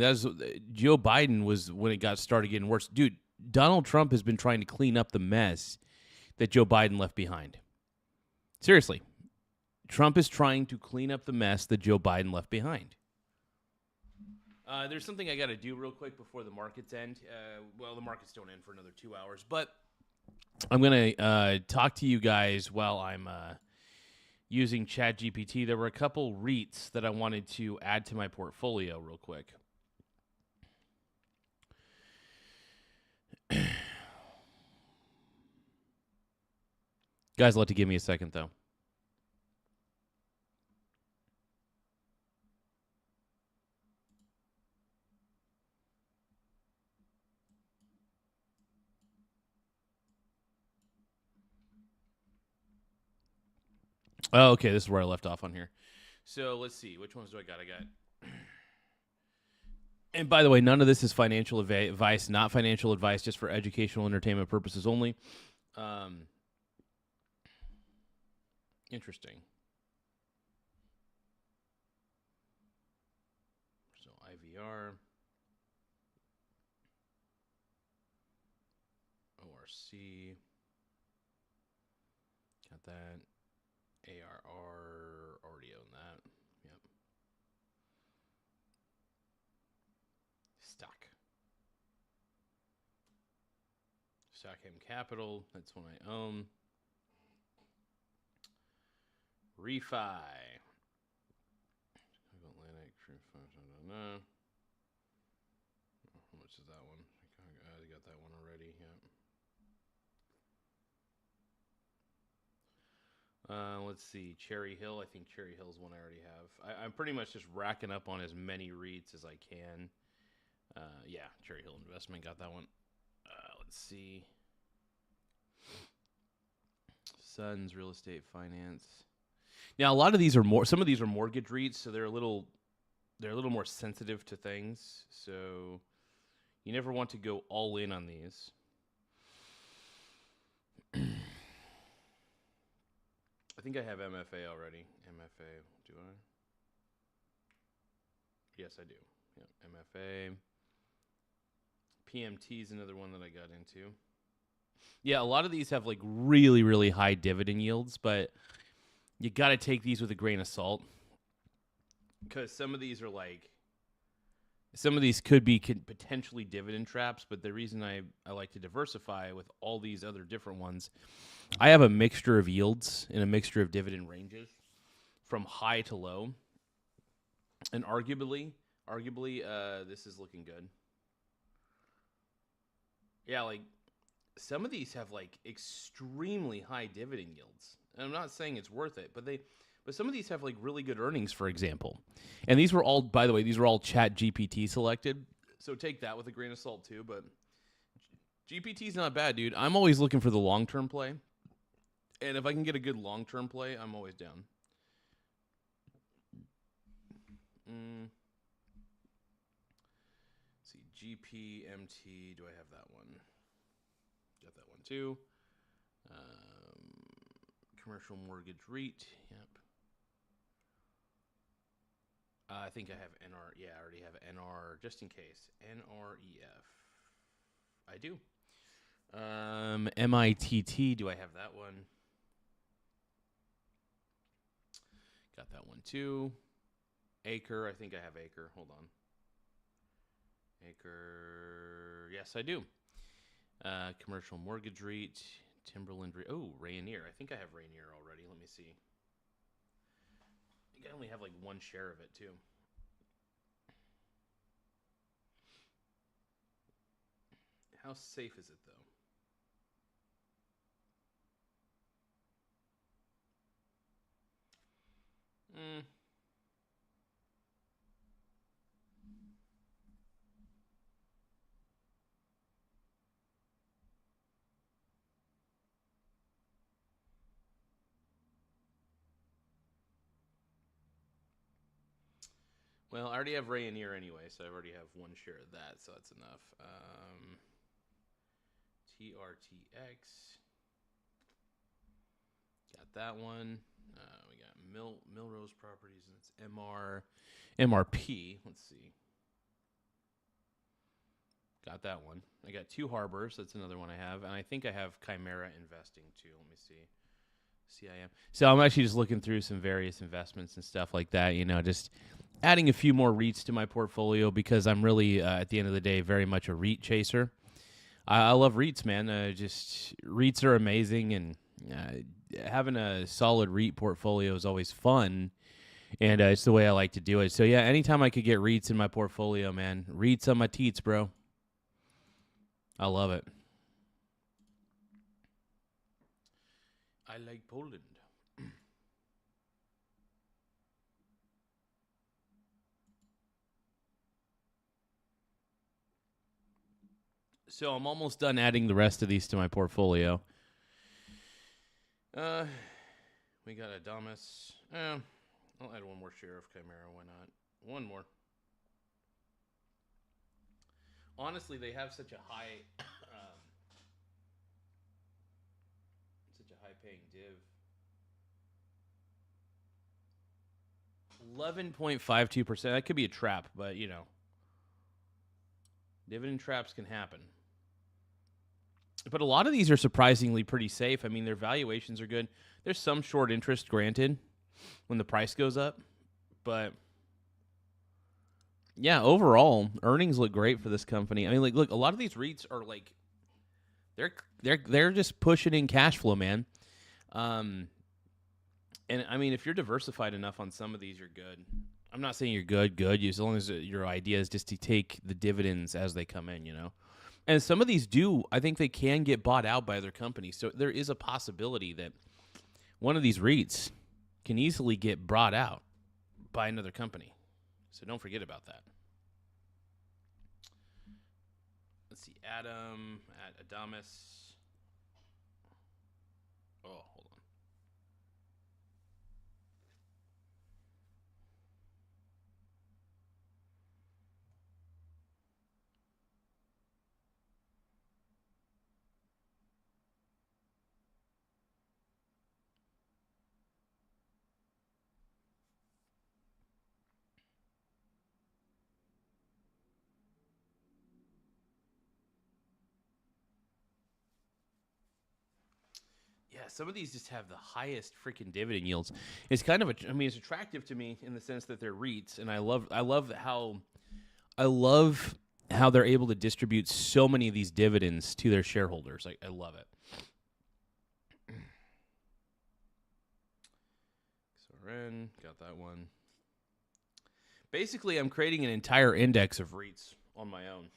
Joe Biden was when it started getting worse. Dude, Donald Trump has been trying to clean up the mess that Joe Biden left behind. Seriously. Trump is trying to clean up the mess that Joe Biden left behind. There's something I got to do real quick before the markets end. Well, the markets don't end for another 2 hours, but I'm going to talk to you guys while I'm using ChatGPT. There were a couple REITs that I wanted to add to my portfolio real quick. Guys, let to give me a second, though. Oh, okay, this is where I left off on here. So let's see. Which ones do I got? And by the way, none of this is financial advice, not financial advice, just for educational entertainment purposes only. Interesting. So IVR, ORC, got that. ARR, already own that. Yep. Stockham Capital, that's one I own. Refi. Atlantic, how much is that one? I got that one already, yeah. Let's see, Cherry Hill. I think Cherry Hill's one I already have. I'm pretty much just racking up on as many REITs as I can. Yeah, Cherry Hill Investment, got that one. Let's see. Sons Real Estate Finance. Now, a lot of these are some of these are mortgage REITs, so they're a little more sensitive to things. So you never want to go all in on these. I think I have MFA already. MFA, do I? Yes, I do. Yep, MFA. PMT is another one that I got into. Yeah, a lot of these have like really, really high dividend yields, but you got to take these with a grain of salt because some of these could be potentially dividend traps, but the reason I like to diversify with all these other different ones, I have a mixture of yields and a mixture of dividend ranges from high to low. And arguably, this is looking good. Yeah, like some of these have like extremely high dividend yields. And I'm not saying it's worth it, but some of these have like really good earnings, for example. And these were all, by the way, these were all Chat GPT selected. So take that with a grain of salt too. But GPT's not bad, dude. I'm always looking for the long term play. And if I can get a good long term play, I'm always down. Let's see, GPMT. Do I have that one? Got that one too. Commercial mortgage REIT. Yep. I think I have NR. Yeah, I already have NR just in case. NREF. I do. MITT. Do I have that one? Got that one too. Acre. I think I have Acre. Hold on. Acre. Yes, I do. Commercial mortgage REIT. Timberland. Oh, Rainier. I think I have Rainier already. Let me see. I think I only have like one share of it too. How safe is it though? Well, I already have Rainier anyway, so I already have one share of that, so that's enough. TRTX. Got that one. We got Milrose Properties, and it's MRP. Let's see. Got that one. I got Two Harbors. That's another one I have. And I think I have Chimera Investing, too. Let me see. CIM. So I'm actually just looking through some various investments and stuff like that, just adding a few more REITs to my portfolio because I'm really, at the end of the day, very much a REIT chaser. I love REITs, man. Just REITs are amazing, and having a solid REIT portfolio is always fun, and it's the way I like to do it. So, yeah, anytime I could get REITs in my portfolio, man, REITs on my teats, bro. I love it. I like Poland. So I'm almost done adding the rest of these to my portfolio. We got Adamas. I'll add one more share of Chimera. Why not? One more. Honestly, they have such a high, paying div. 11.52%. That could be a trap, but dividend traps can happen. But a lot of these are surprisingly pretty safe. I mean, their valuations are good. There's some short interest, granted, when the price goes up. But, yeah, overall, earnings look great for this company. I mean, look, a lot of these REITs are like, they're just pushing in cash flow, man. And, I mean, if you're diversified enough on some of these, you're good. I'm not saying you're good, as long as your idea is just to take the dividends as they come in, And some of these I think they can get bought out by other companies. So there is a possibility that one of these REITs can easily get brought out by another company. So don't forget about that. Let's see. Adam at Adamas. Oh, hold on. Yeah, some of these just have the highest freaking dividend yields. It's kind of it's attractive to me in the sense that they're REITs, and I love how they're able to distribute so many of these dividends to their shareholders. I love it. Soren, got that one. Basically, I'm creating an entire index of REITs on my own.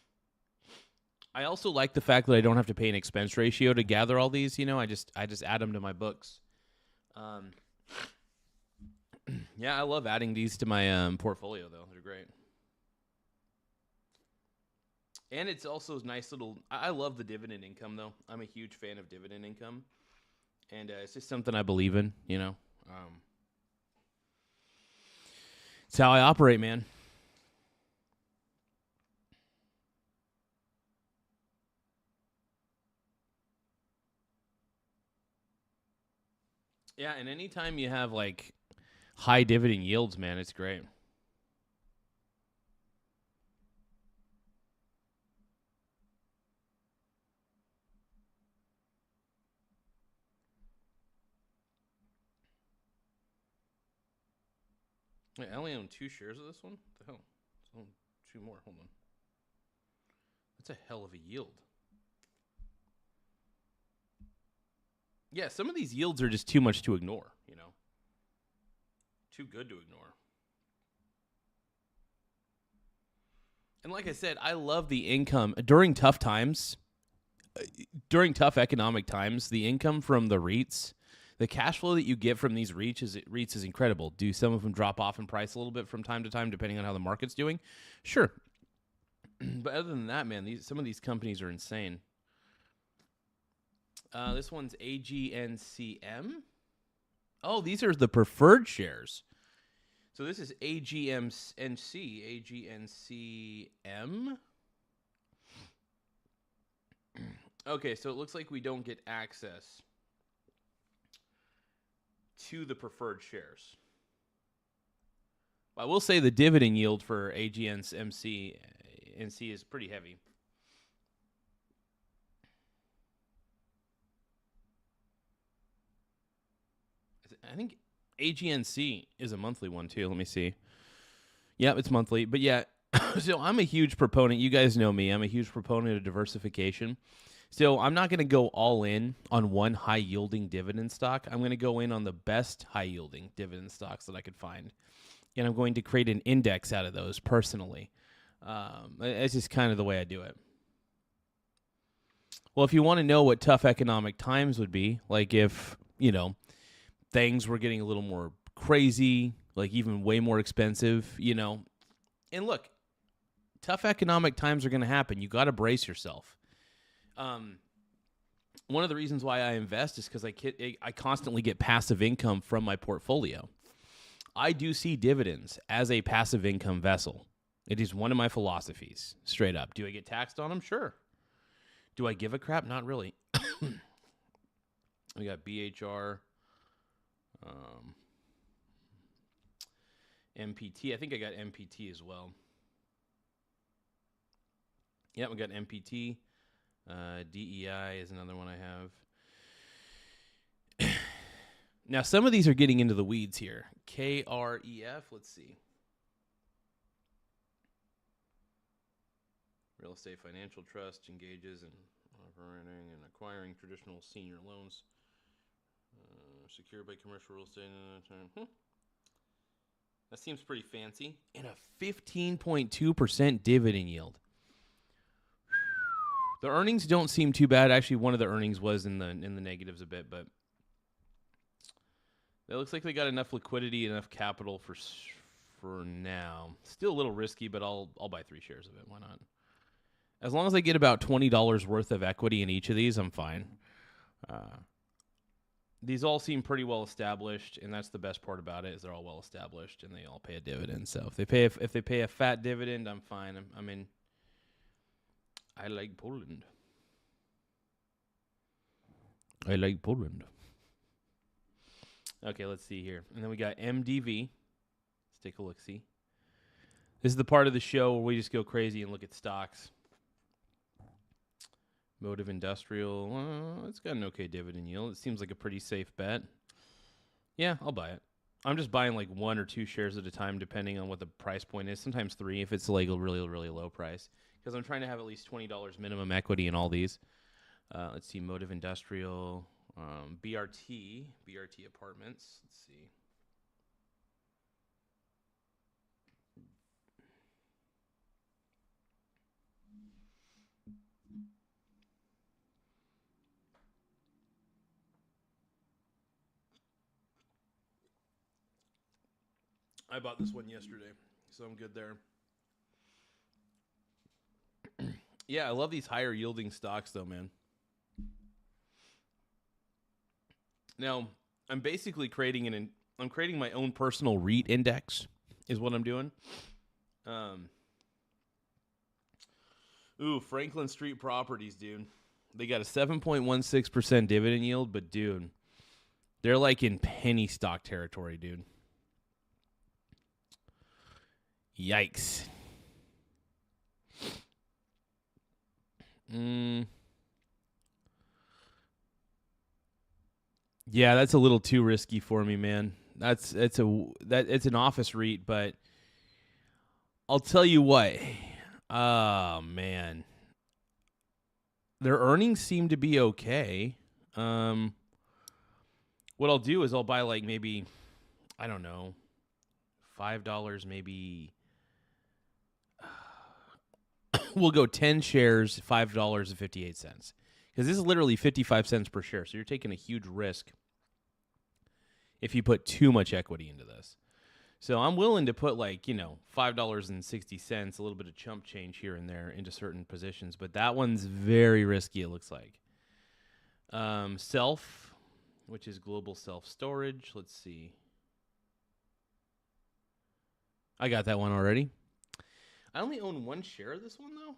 I also like the fact that I don't have to pay an expense ratio to gather all these. I just add them to my books. Um, yeah, I love adding these to my portfolio though. They're great. And it's also a nice little. I love the dividend income though. I'm a huge fan of dividend income, and it's just something I believe in. It's how I operate, man. Yeah, and anytime you have like high dividend yields, man, it's great. Wait, I only own 2 shares of this one. What the hell? I own 2 more. Hold on. That's a hell of a yield. Yeah, some of these yields are just too much to ignore. Too good to ignore. And like I said, I love the income during tough times. During tough economic times, the income from the REITs, the cash flow that you get from these REITs is incredible. Do some of them drop off in price a little bit from time to time, depending on how the market's doing? Sure. But other than that, man, some of these companies are insane. This one's AGNCM. Oh, these are the preferred shares. So this is AGNCM. Okay, so it looks like we don't get access to the preferred shares. I will say the dividend yield for AGNC is pretty heavy. I think AGNC is a monthly one too. Let me see. Yeah, it's monthly. But yeah, so I'm a huge proponent. You guys know me. I'm a huge proponent of diversification. So I'm not going to go all in on one high-yielding dividend stock. I'm going to go in on the best high-yielding dividend stocks that I could find. And I'm going to create an index out of those personally. It's just kind of the way I do it. Well, if you want to know what tough economic times would be, like if, things were getting a little more crazy, like even way more expensive, And look, tough economic times are going to happen. You got to brace yourself. One of the reasons why I invest is because I constantly get passive income from my portfolio. I do see dividends as a passive income vessel. It is one of my philosophies, straight up. Do I get taxed on them? Sure. Do I give a crap? Not really. We got BHR, MPT. I think I got MPT as well. Yeah, we got MPT. DEI is another one I have. Now, some of these are getting into the weeds here. KREF, let's see. Real Estate Financial Trust engages in operating and acquiring traditional senior loans secured by commercial real estate. That seems pretty fancy. And a 15.2% dividend yield. The earnings don't seem too bad. Actually, one of the earnings was in the negatives a bit, but it looks like they got enough liquidity, enough capital for now. Still a little risky, but I'll buy 3 shares of it. Why not? As long as I get about $20 worth of equity in each of these, I'm fine. These all seem pretty well established, and that's the best part about it is they're all well established and they all pay a dividend. So if they pay a fat dividend, I'm fine. I'm in. I like Poland. Okay, let's see here. And then we got MDV. Let's take a look-see. This is the part of the show where we just go crazy and look at stocks. Motive Industrial. It's got an okay dividend yield. It seems like a pretty safe bet. Yeah, I'll buy it. I'm just buying like 1 or 2 shares at a time depending on what the price point is. Sometimes 3 if it's like a really, really low price. Because I'm trying to have at least $20 minimum equity in all these. Let's see, Motive Industrial, BRT Apartments. Let's see. I bought this one yesterday, so I'm good there. Yeah, I love these higher yielding stocks, though, man. Now, I'm basically creating I'm creating my own personal REIT index, is what I'm doing. Franklin Street Properties, dude. They got a 7.16% dividend yield, but dude, they're like in penny stock territory, dude. Yikes. Yeah, that's a little too risky for me, man. It's an office REIT, but I'll tell you what. Oh man, their earnings seem to be okay. What I'll do is I'll buy like maybe, I don't know, $5 maybe. We'll go 10 shares, $5.58. Because this is literally 55 cents per share. So you're taking a huge risk if you put too much equity into this. So I'm willing to put like, $5.60, a little bit of chump change here and there into certain positions. But that one's very risky, it looks like. Self, which is global self-storage. Let's see. I got that one already. I only own one share of this one, though.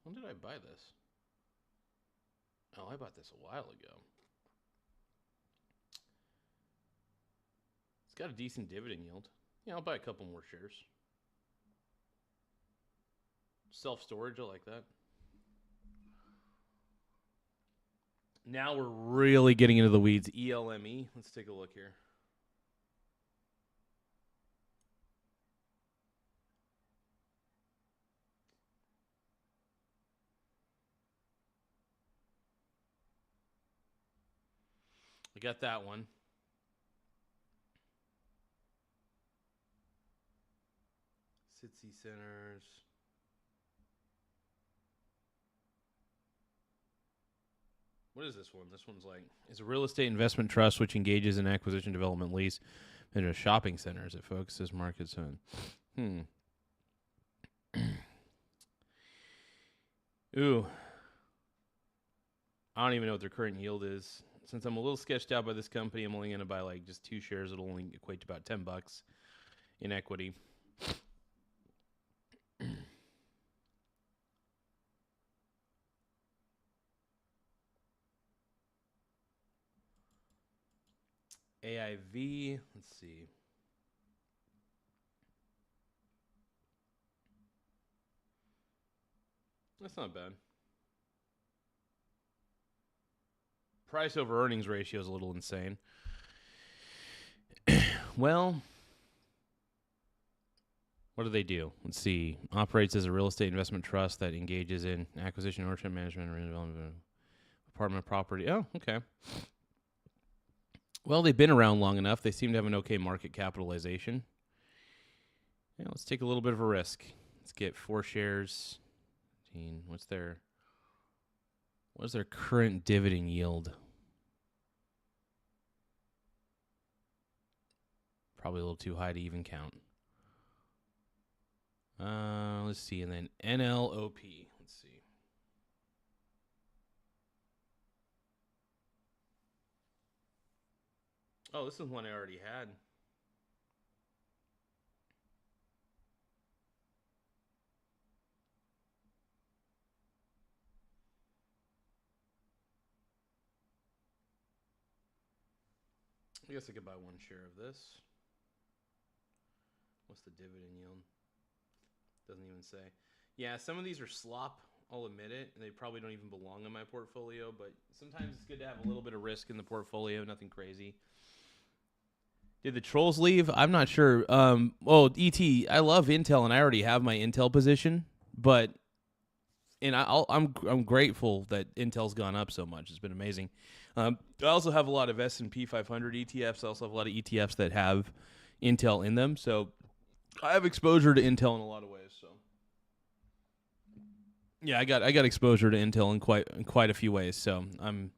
When did I buy this? Oh, I bought this a while ago. It's got a decent dividend yield. Yeah, I'll buy a couple more shares. Self-storage, I like that. Now we're really getting into the weeds. ELME. Let's take a look here. I got that one. City Centers. What is this one? This one's like, it's a real estate investment trust which engages in acquisition, development, lease, and a shopping centers. It focuses markets on. Ooh. I don't even know what their current yield is. Since I'm a little sketched out by this company, I'm only going to buy like just 2 shares. It'll only equate to about $10 in equity. AIV, let's see. That's not bad. Price over earnings ratio is a little insane. Well, what do they do? Let's see. Operates as a real estate investment trust that engages in acquisition, ownership, management, and redevelopment of apartment property. Oh, okay. Well, they've been around long enough. They seem to have an okay market capitalization. Yeah, let's take a little bit of a risk. Let's get 4 shares. What's their current dividend yield? Probably a little too high to even count. Let's see, and then NLOP. Let's see. Oh, this is one I already had. I guess I could buy 1 share of this. What's the dividend yield? Doesn't even say. Yeah, some of these are slop, I'll admit it, and they probably don't even belong in my portfolio, but sometimes it's good to have a little bit of risk in the portfolio, nothing crazy. Did the trolls leave? I'm not sure. ET, I love Intel, and I already have my Intel position, but I'm grateful that Intel's gone up so much. It's been amazing. I also have a lot of S&P 500 ETFs. I also have a lot of ETFs that have Intel in them, so I have exposure to Intel in a lot of ways. So yeah, I got exposure to Intel in quite a few ways. So I'm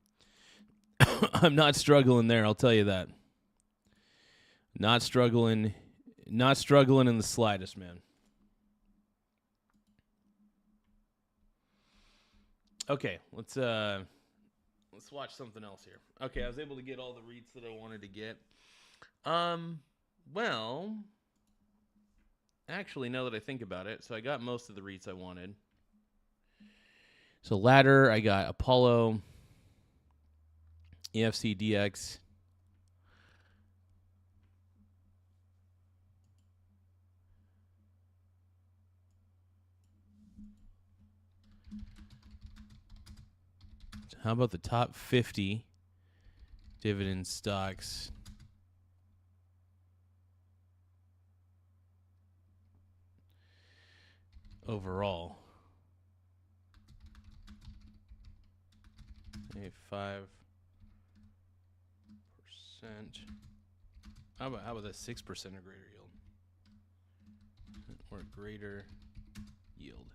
I'm not struggling there. I'll tell you that. Not struggling Not struggling in the slightest, man. Okay, let's watch something else here. Okay, I was able to get all the REITs that I wanted to get. Well, actually, now that I think about it, so I got most of the REITs I wanted. So Ladder, I got Apollo, EFCDX. How about the top 50 dividend stocks? Overall. 5%. How about that 6% or greater yield? Or greater yield.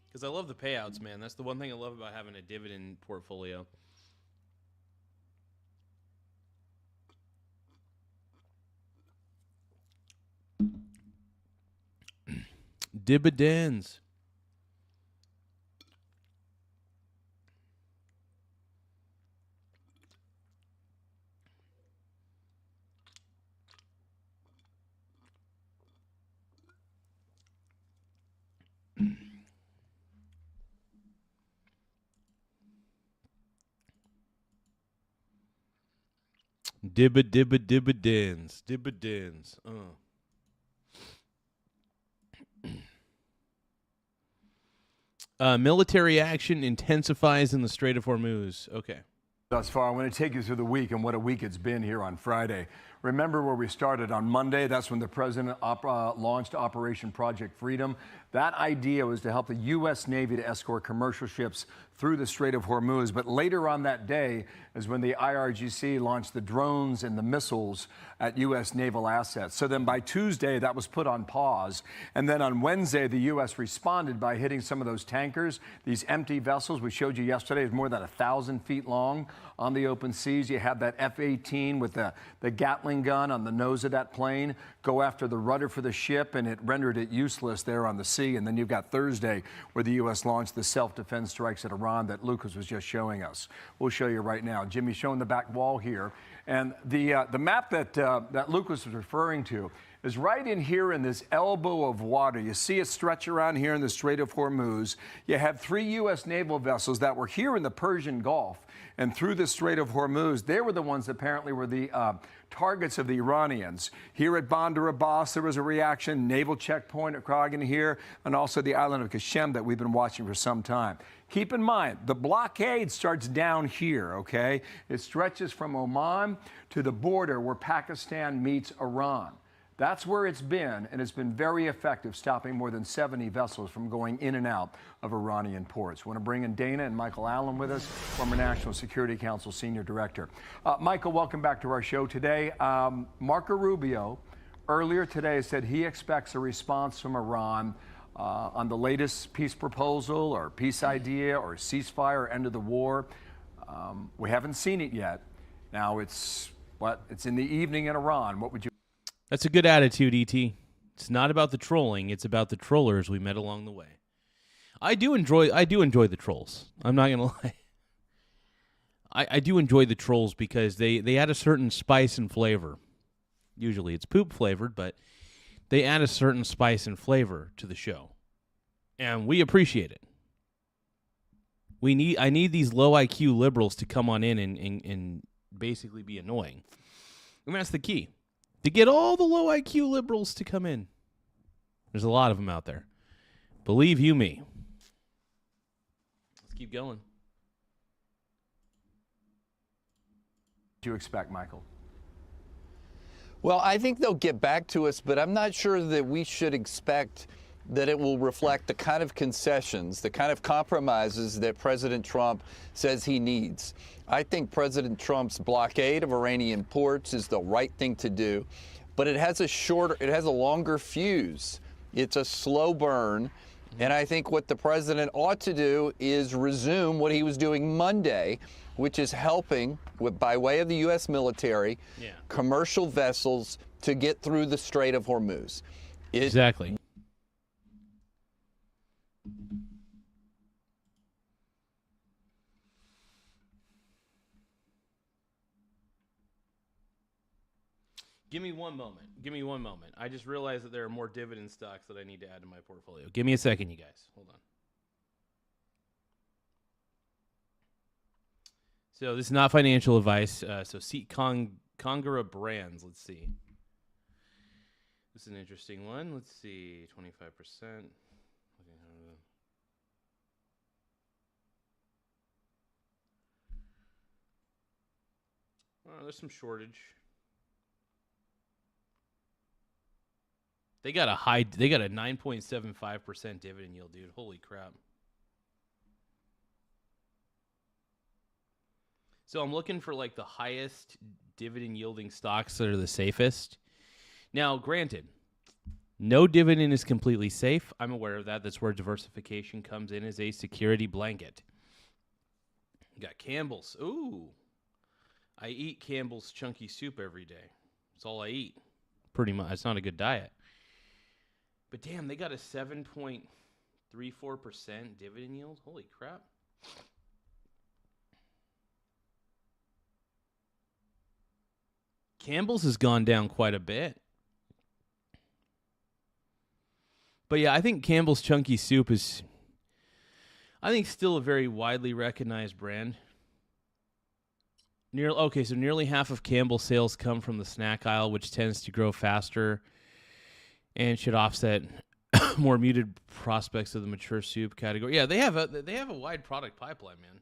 Because I love the payouts, man. That's the one thing I love about having a dividend portfolio. Dividends. Dividends. Dividends. Military action intensifies in the Strait of Hormuz. Okay. Thus far, I want to take you through the week and what a week it's been here on Friday. Remember where we started on Monday? That's when the president launched Operation Project Freedom. That idea was to help the U.S. Navy to escort commercial ships through the Strait of Hormuz. But later on that day is when the IRGC launched the drones and the missiles at U.S. naval assets. So then by Tuesday, that was put on pause. And then on Wednesday, the U.S. responded by hitting some of those tankers, these empty vessels we showed you yesterday, is more than 1,000 feet long on the open seas. You had that F-18 with the Gatling gun on the nose of that plane go after the rudder for the ship, and it rendered it useless there on the sea. And then you've got Thursday, where the U.S. launched the self-defense strikes at Iran that Lucas was just showing us. We'll show you right now. Jimmy's showing the back wall here. And the map that Lucas was referring to is right in here in this elbow of water. You see it stretch around here in the Strait of Hormuz. You have 3 U.S. naval vessels that were here in the Persian Gulf and through the Strait of Hormuz. They were the ones that apparently were the targets of the Iranians. Here at Bandar Abbas, there was a reaction, naval checkpoint at Kragan here, and also the island of Qashem that we've been watching for some time. Keep in mind, the blockade starts down here, okay? It stretches from Oman to the border where Pakistan meets Iran. That's where it's been, and it's been very effective, stopping more than 70 vessels from going in and out of Iranian ports. We want to bring in Dana and Michael Allen with us, former National Security Council Senior Director. Michael, welcome back to our show today. Marco Rubio earlier today said he expects a response from Iran on the latest peace proposal or peace idea or ceasefire or end of the war. We haven't seen it yet. Now it's in the evening in Iran. What would you? That's a good attitude, E.T. It's not about the trolling. It's about the trollers we met along the way. I do enjoy the trolls. I'm not going to lie. I do enjoy the trolls because they add a certain spice and flavor. Usually it's poop flavored, but they add a certain spice and flavor to the show. And we appreciate it. I need these low IQ liberals to come on in and basically be annoying. And that's the key. To get all the low IQ liberals to come in. There's a lot of them out there. Believe you me. Let's keep going. What do you expect, Michael? Well, I think they'll get back to us, but I'm not sure that we should expect that it will reflect the kind of concessions, the kind of compromises that President Trump says he needs. I think President Trump's blockade of Iranian ports is the right thing to do, but it has a longer fuse. It's a slow burn, And I think what the president ought to do is resume what he was doing Monday, which is helping by way of the U.S. military, commercial vessels to get through the Strait of Hormuz. Exactly. Give me one moment. Give me one moment. I just realized that there are more dividend stocks that I need to add to my portfolio. Give me a second, you guys. Hold on. So this is not financial advice. So seat Congra Brands. Let's see. This is an interesting one. Let's see. 25%. There's some shortage. They got a 9.75% dividend yield, dude. Holy crap. So I'm looking for like the highest dividend yielding stocks that are the safest. Now, granted, no dividend is completely safe. I'm aware of that. That's where diversification comes in as a security blanket. You got Campbell's. Ooh. I eat Campbell's chunky soup every day. That's all I eat. Pretty much. It's not a good diet. But damn, they got a 7.34% dividend yield. Holy crap. Campbell's has gone down quite a bit. But yeah, I think Campbell's Chunky Soup is, I think, still a very widely recognized brand. So nearly half of Campbell's sales come from the snack aisle, which tends to grow faster and should offset more muted prospects of the mature soup category. Yeah, they have a wide product pipeline, man.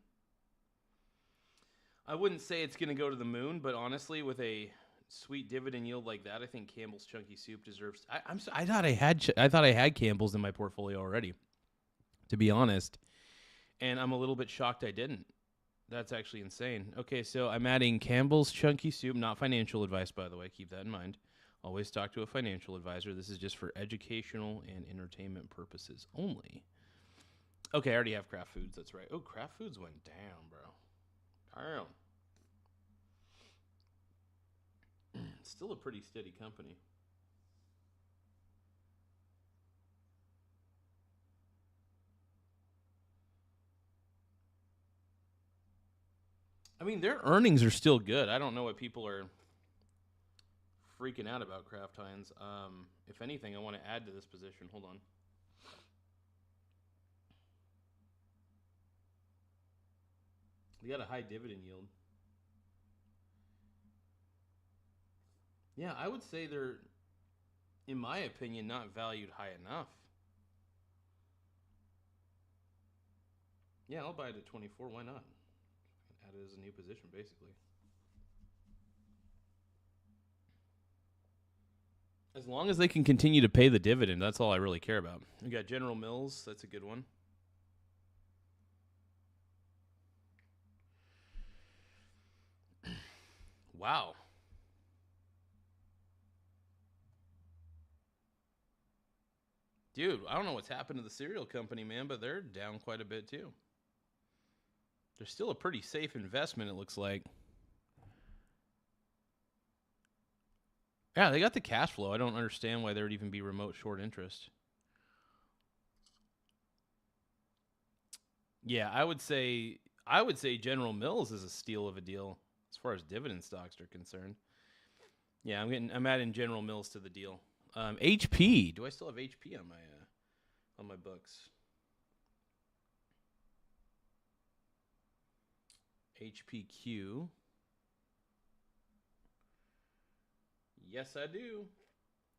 I wouldn't say it's going to go to the moon, but honestly, with a sweet dividend yield like that, I think Campbell's Chunky Soup deserves. I thought I had Campbell's in my portfolio already, to be honest, and I'm a little bit shocked I didn't. That's actually insane. Okay, so I'm adding Campbell's Chunky Soup, not financial advice, by the way. Keep that in mind. Always talk to a financial advisor. This is just for educational and entertainment purposes only. Okay, I already have Kraft Foods. That's right. Oh, Kraft Foods went down, bro. Damn. It's still a pretty steady company. I mean, their earnings are still good. I don't know what people are freaking out about Kraft Heinz. If anything, I want to add to this position. Hold on. They got a high dividend yield. Yeah, I would say they're, in my opinion, not valued high enough. Yeah, I'll buy it at 24. Why not? Add it as a new position, basically. As long as they can continue to pay the dividend, that's all I really care about. We got General Mills. That's a good one. Wow. Dude, I don't know what's happened to the cereal company, man, but they're down quite a bit too. They're still a pretty safe investment, it looks like. Yeah, they got the cash flow. I don't understand why there would even be remote short interest. Yeah, I would say General Mills is a steal of a deal as far as dividend stocks are concerned. Yeah, I'm adding General Mills to the deal. HP. Do I still have HP on my books? HPQ. Yes, I do.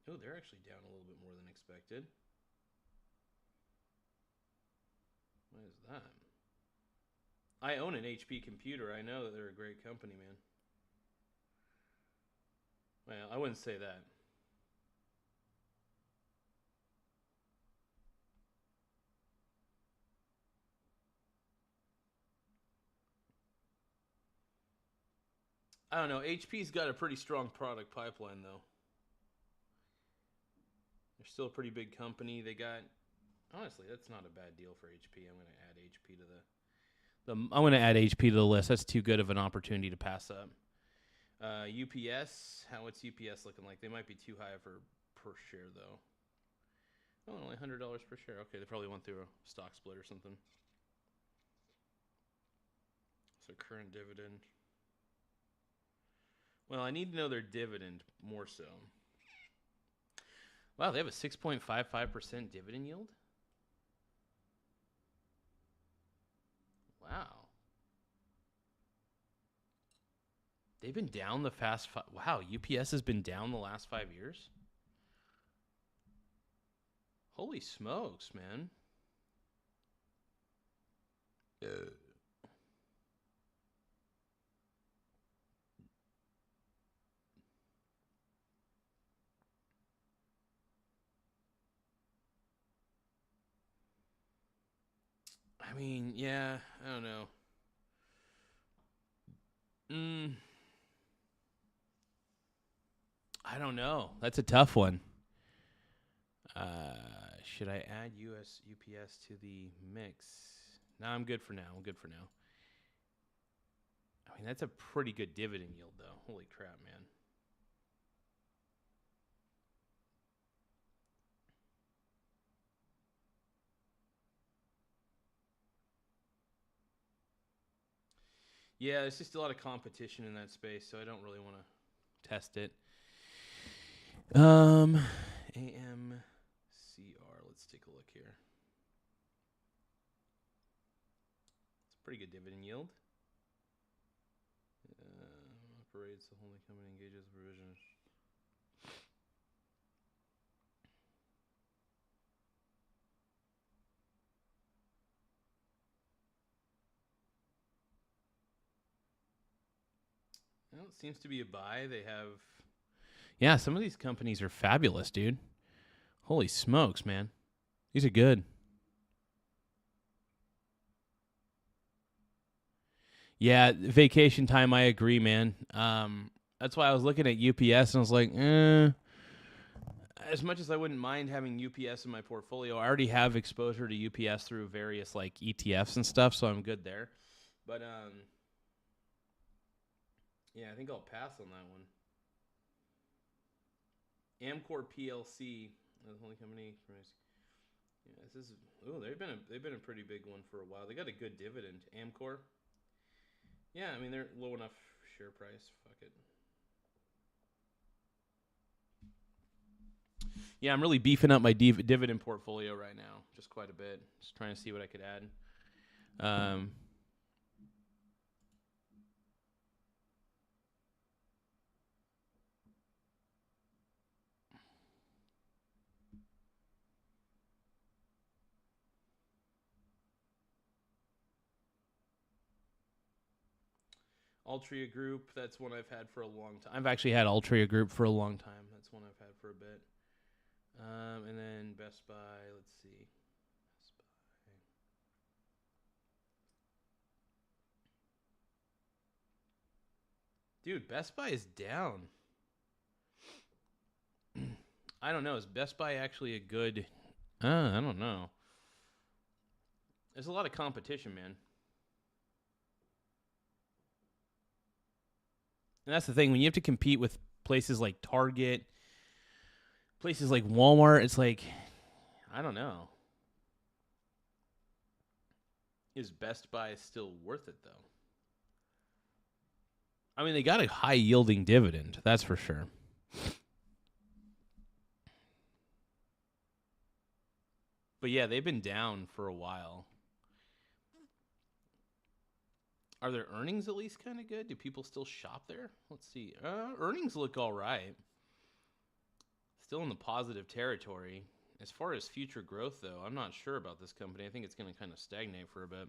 Oh, they're actually down a little bit more than expected. What is that? I own an HP computer. I know that they're a great company, man. Well, I wouldn't say that. I don't know. HP's got a pretty strong product pipeline, though. They're still a pretty big company. They got, Honestly, that's not a bad deal for HP. I'm going to add HP to I'm going to add HP to the list. That's too good of an opportunity to pass up. UPS, what's UPS looking like? They might be too high for per share though. Oh, only $100 per share. Okay, they probably went through a stock split or something. So current dividend. Well, I need to know their dividend more so. Wow, they have a 6.55% dividend yield? Wow. They've been down the wow, UPS has been down the last 5 years? Holy smokes, man. I mean, yeah, I don't know. I don't know. That's a tough one. Should I add UPS to the mix? No, I'm good for now. I mean, that's a pretty good dividend yield, though. Holy crap, man. Yeah, there's just a lot of competition in that space, so I don't really want to test it. AMCR. Let's take a look here. It's a pretty good dividend yield. Operates the holding company, engages provisions. Well, it seems to be a buy. They have... Yeah, some of these companies are fabulous, dude. Holy smokes, man. These are good. Yeah, vacation time, I agree, man. That's why I was looking at UPS and I was like, as much as I wouldn't mind having UPS in my portfolio, I already have exposure to UPS through various like ETFs and stuff, so I'm good there. But yeah, I think I'll pass on that one. Amcor PLC, the holding company. Yeah, this is they've been a pretty big one for a while. They got a good dividend. Amcor. Yeah, I mean they're low enough share price. Fuck it. Yeah, I'm really beefing up my dividend portfolio right now, just quite a bit. Just trying to see what I could add. Altria Group, that's one I've had for a long time. I've actually had Altria Group for a long time. That's one I've had for a bit. And then Best Buy, let's see. Best Buy. Dude, Best Buy is down. I don't know. Is Best Buy actually a good... I don't know. There's a lot of competition, man. And that's the thing. When you have to compete with places like Target, places like Walmart, it's like, I don't know. Is Best Buy still worth it, though? I mean, they got a high-yielding dividend. That's for sure. But yeah, they've been down for a while. Are their earnings at least kind of good? Do people still shop there? Let's see. Earnings look all right. Still in the positive territory. As far as future growth, though, I'm not sure about this company. I think it's going to kind of stagnate for a bit.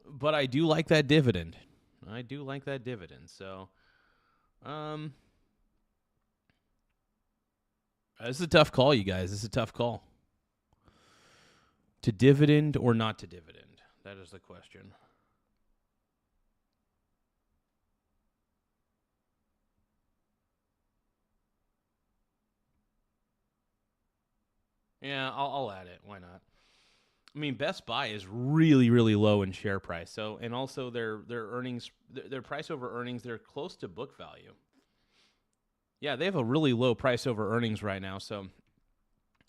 But I do like that dividend. So, this is a tough call, you guys. This is a tough call. To dividend or not to dividend? That is the question. Yeah, I'll add it. Why not? I mean, Best Buy is really, really low in share price. So, and also their earnings, their price over earnings, they're close to book value. Yeah, they have a really low price over earnings right now. So,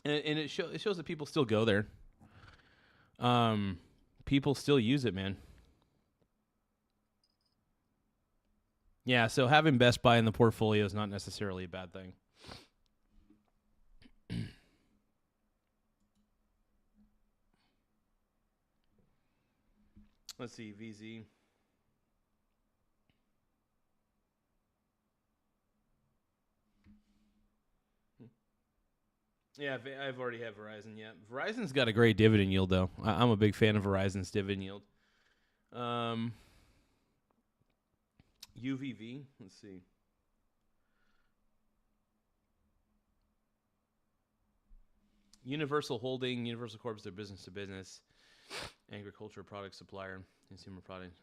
and it shows that people still go there. People still use it, man. Yeah, so having Best Buy in the portfolio is not necessarily a bad thing. Let's see, VZ. Yeah, I've already had Verizon. Yeah, Verizon's got a great dividend yield, though. I'm a big fan of Verizon's dividend yield. UVV. Let's see. Universal Holding, Universal Corp is their business to business, agriculture product supplier, consumer product.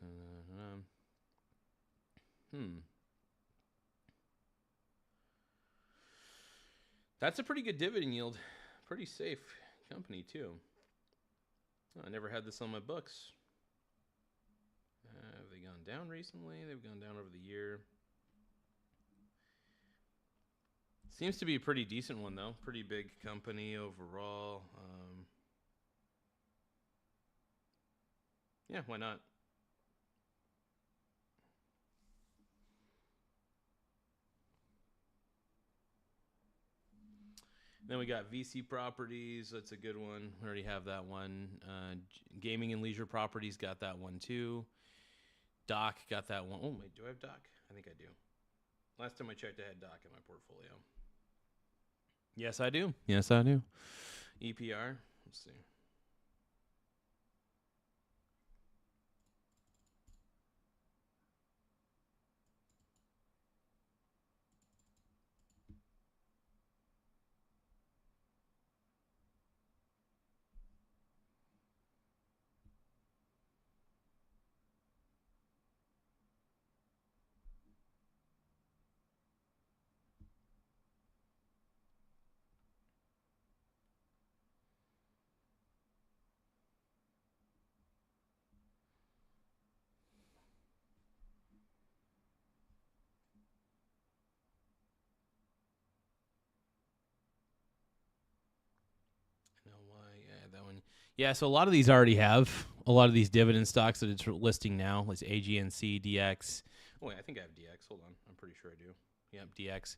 That's a pretty good dividend yield. Pretty safe company, too. Oh, I never had this on my books. Have they gone down recently? They've gone down over the year. Seems to be a pretty decent one, though. Pretty big company overall. Yeah, why not? Then we got VC Properties. That's a good one. We already have that one. Gaming and Leisure Properties got that one, too. Doc got that one. Oh, wait, do I have Doc? I think I do. Last time I checked, I had Doc in my portfolio. Yes, I do. Yes, I do. EPR. Let's see. No, why? Yeah, that one. Yeah, so a lot of these already have a lot of these dividend stocks that it's listing now. It's AGNC, DX. Oh, wait, I think I have DX. Hold on. I'm pretty sure I do. Yep, DX.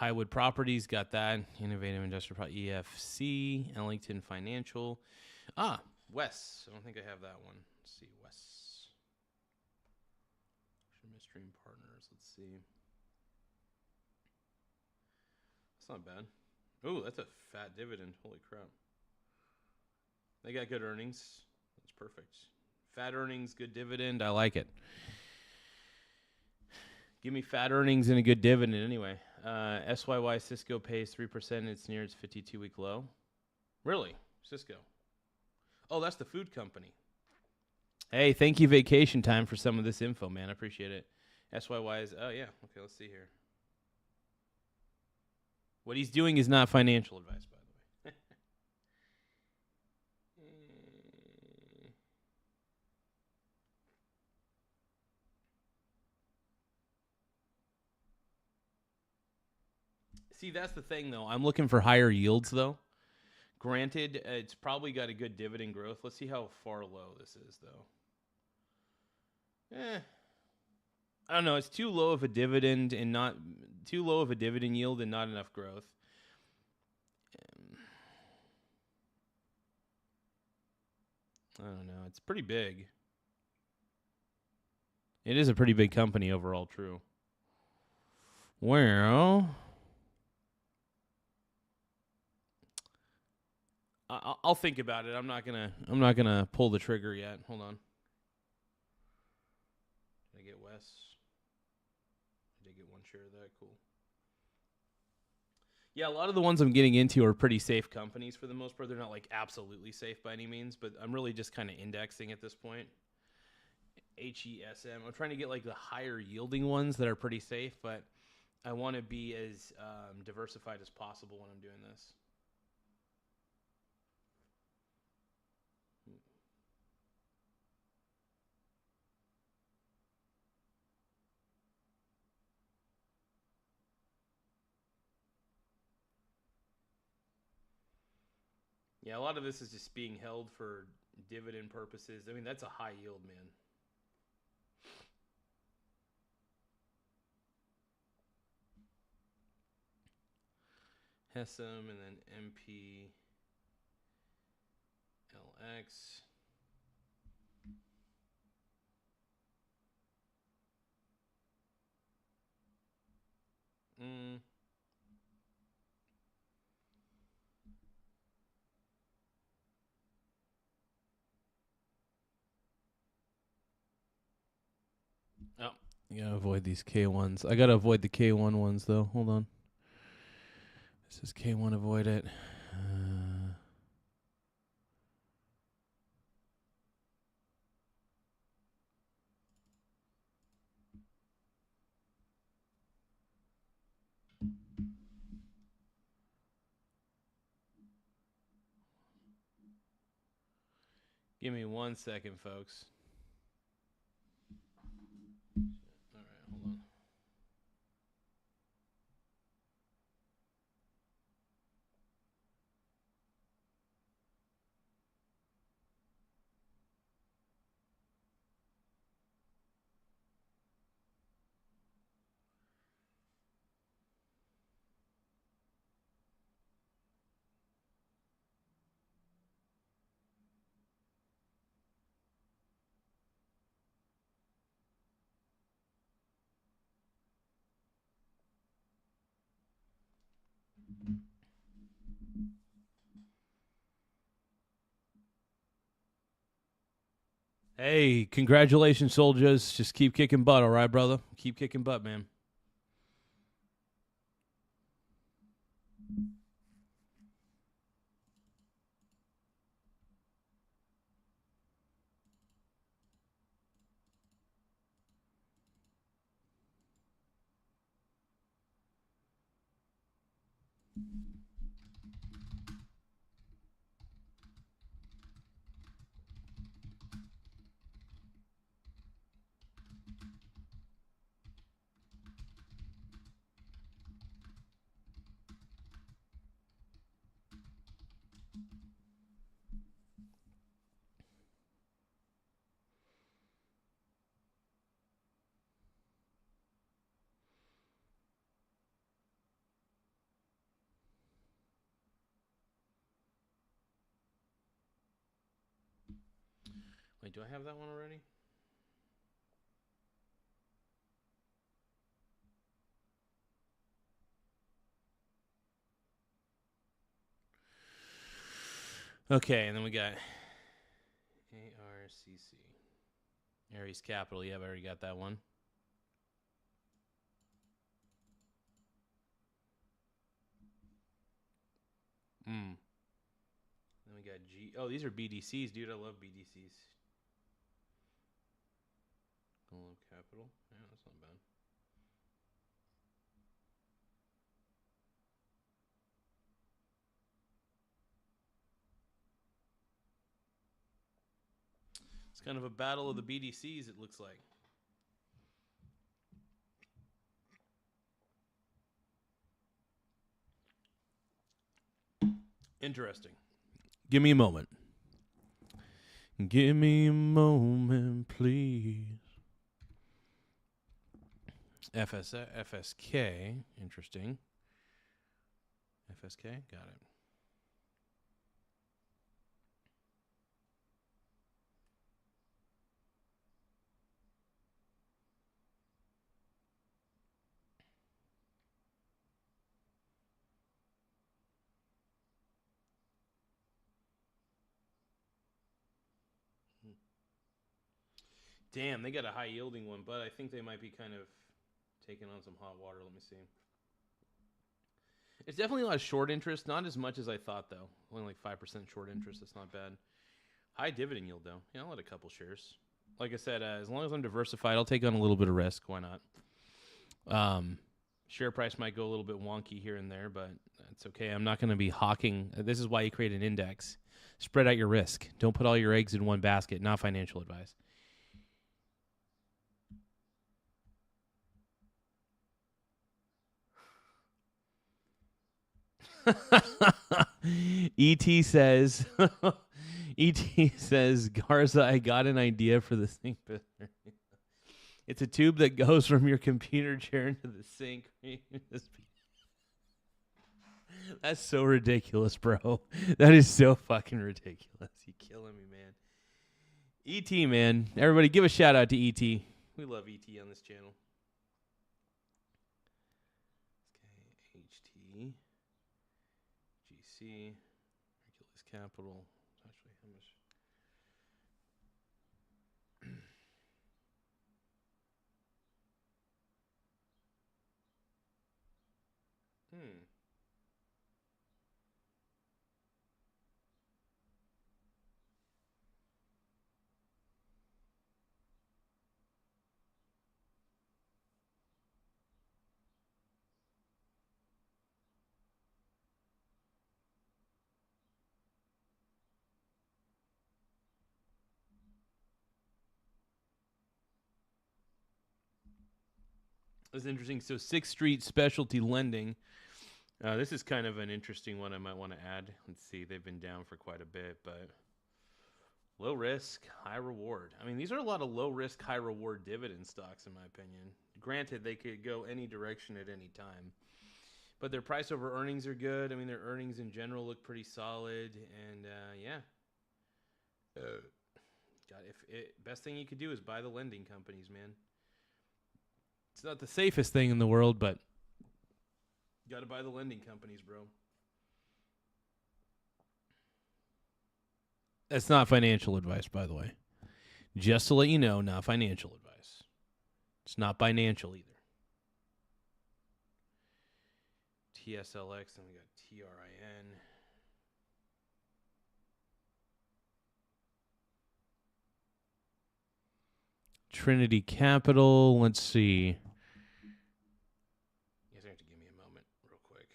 Highwood Properties got that. Innovative Industrial Pro EFC. Ellington Financial. Wes. I don't think I have that one. Let's see. Wes. Midstream Partners. Let's see. That's not bad. Oh, that's a fat dividend. Holy crap. They got good earnings. That's perfect. Fat earnings, good dividend. I like it. Give me fat earnings and a good dividend anyway. SYY Cisco pays 3%. It's near its 52-week low. Really? Cisco. Oh, that's the food company. Hey, thank you, Vacation Time, for some of this info, man. I appreciate it. SYY is, oh, yeah. Okay, let's see here. What he's doing is not financial advice, by the way. See, that's the thing, though. I'm looking for higher yields, though. Granted, it's probably got a good dividend growth. Let's see how far low this is, though. I don't know. It's too low of a dividend and not too low of a dividend yield and not enough growth. I don't know. It's pretty big. It is a pretty big company overall, true. Well, I'll think about it. I'm not gonna pull the trigger yet. Hold on. Did I get Wes? I did get one share of that. Cool. Yeah, a lot of the ones I'm getting into are pretty safe companies for the most part. They're not like absolutely safe by any means, but I'm really just kind of indexing at this point. HESM. I'm trying to get like the higher yielding ones that are pretty safe, but I want to be as diversified as possible when I'm doing this. Yeah, a lot of this is just being held for dividend purposes. I mean, that's a high yield, man. Hessam and then MPLX. Oh, you gotta avoid these K1s. I gotta avoid the K1 ones though. Hold on. This is K1. Avoid it. Give me 1 second, folks. All right, hold on. Hey, congratulations, soldiers. Just keep kicking butt, all right, brother? Keep kicking butt, man. Wait, do I have that one already? Okay, and then we got ARCC. Aries Capital. Yeah, I already got that one. Then we got G. Oh, these are BDCs, dude. I love BDCs. Golem Capital. Yeah, that's not bad. It's kind of a battle of the BDCs, it looks like. Interesting. Give me a moment. Give me a moment, please. FSK. Interesting. FSK. Got it. Damn, they got a high yielding one, but I think they might be kind of taking on some hot water. Let me see. It's definitely a lot of short interest, not as much as I thought, though. Only like 5% short interest. That's not bad. High dividend yield, though. Yeah, I'll let a couple shares. Like I said, as long as I'm diversified, I'll take on a little bit of risk. Why not? Share price might go a little bit wonky here and there, but that's okay. I'm not going to be hawking. This is why you create an index. Spread out your risk. Don't put all your eggs in one basket. Not financial advice. ET says, ET says, Garza, I got an idea for the sink business. It's a tube that goes from your computer chair into the sink. That's so ridiculous, bro. That is so fucking ridiculous. You're killing me, man. ET, man. Everybody give a shout out to ET. We love ET on this channel. Okay, HT. GC. Hercules Capital. Actually, how much? That's interesting. So 6th Street Specialty Lending. This is kind of an interesting one I might want to add. Let's see. They've been down for quite a bit, but low risk, high reward. I mean, these are a lot of low risk, high reward dividend stocks, in my opinion. Granted, they could go any direction at any time, but their price over earnings are good. I mean, their earnings in general look pretty solid, and yeah. God, best thing you could do is buy the lending companies, man. It's not the safest thing in the world, but you got to buy the lending companies, bro. That's not financial advice, by the way. Just to let you know, not financial advice. It's not financial either. TSLX, and we got TRIN. Trinity Capital, let's see. You guys have to give me a moment real quick.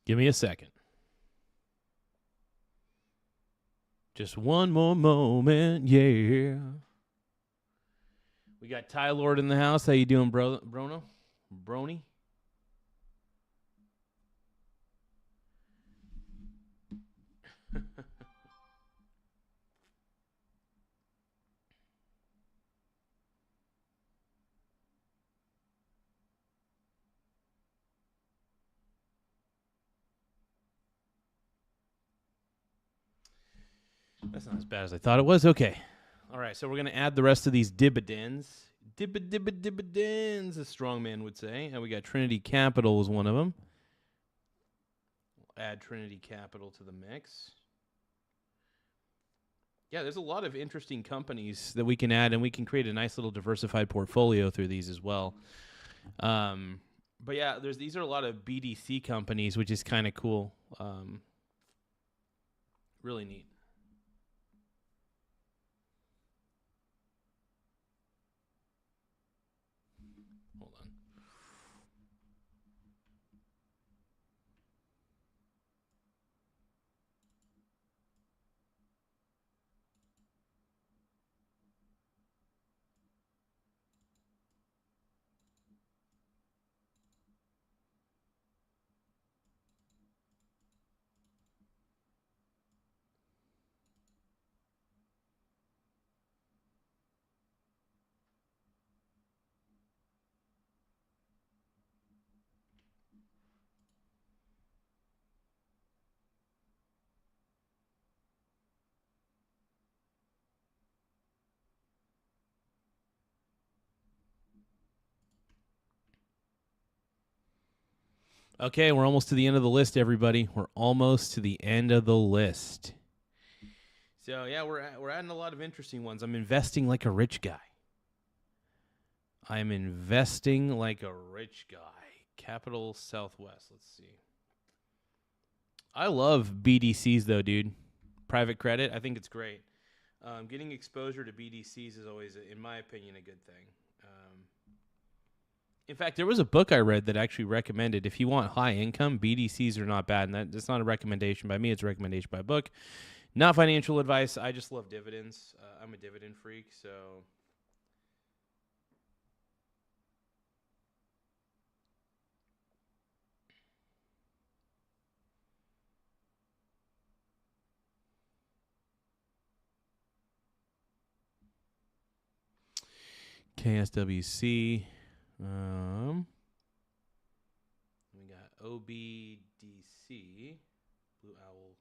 Give me a second. Just one more moment, yeah. We got Ty Lord in the house. How you doing, Brono? Brony? That's not as bad as I thought it was. Okay. All right, so we're going to add the rest of these dividends. Dividends, a strong man would say. And we got Trinity Capital was one of them. We'll add Trinity Capital to the mix. Yeah, there's a lot of interesting companies that we can add, and we can create a nice little diversified portfolio through these as well. But yeah, these are a lot of BDC companies, which is kind of cool. Really neat. Hold on. Okay, we're almost to the end of the list, everybody. We're almost to the end of the list. So yeah, we're adding a lot of interesting ones. I'm investing like a rich guy. I'm investing like a rich guy. Capital Southwest. Let's see. I love BDCs though, dude. Private credit. I think it's great. Getting exposure to BDCs is always, in my opinion, a good thing. In fact, there was a book I read that actually recommended if you want high income, BDCs are not bad. And that's not a recommendation by me. It's a recommendation by a book. Not financial advice. I just love dividends. I'm a dividend freak, so... KSWC. We got OBDC, Blue Owl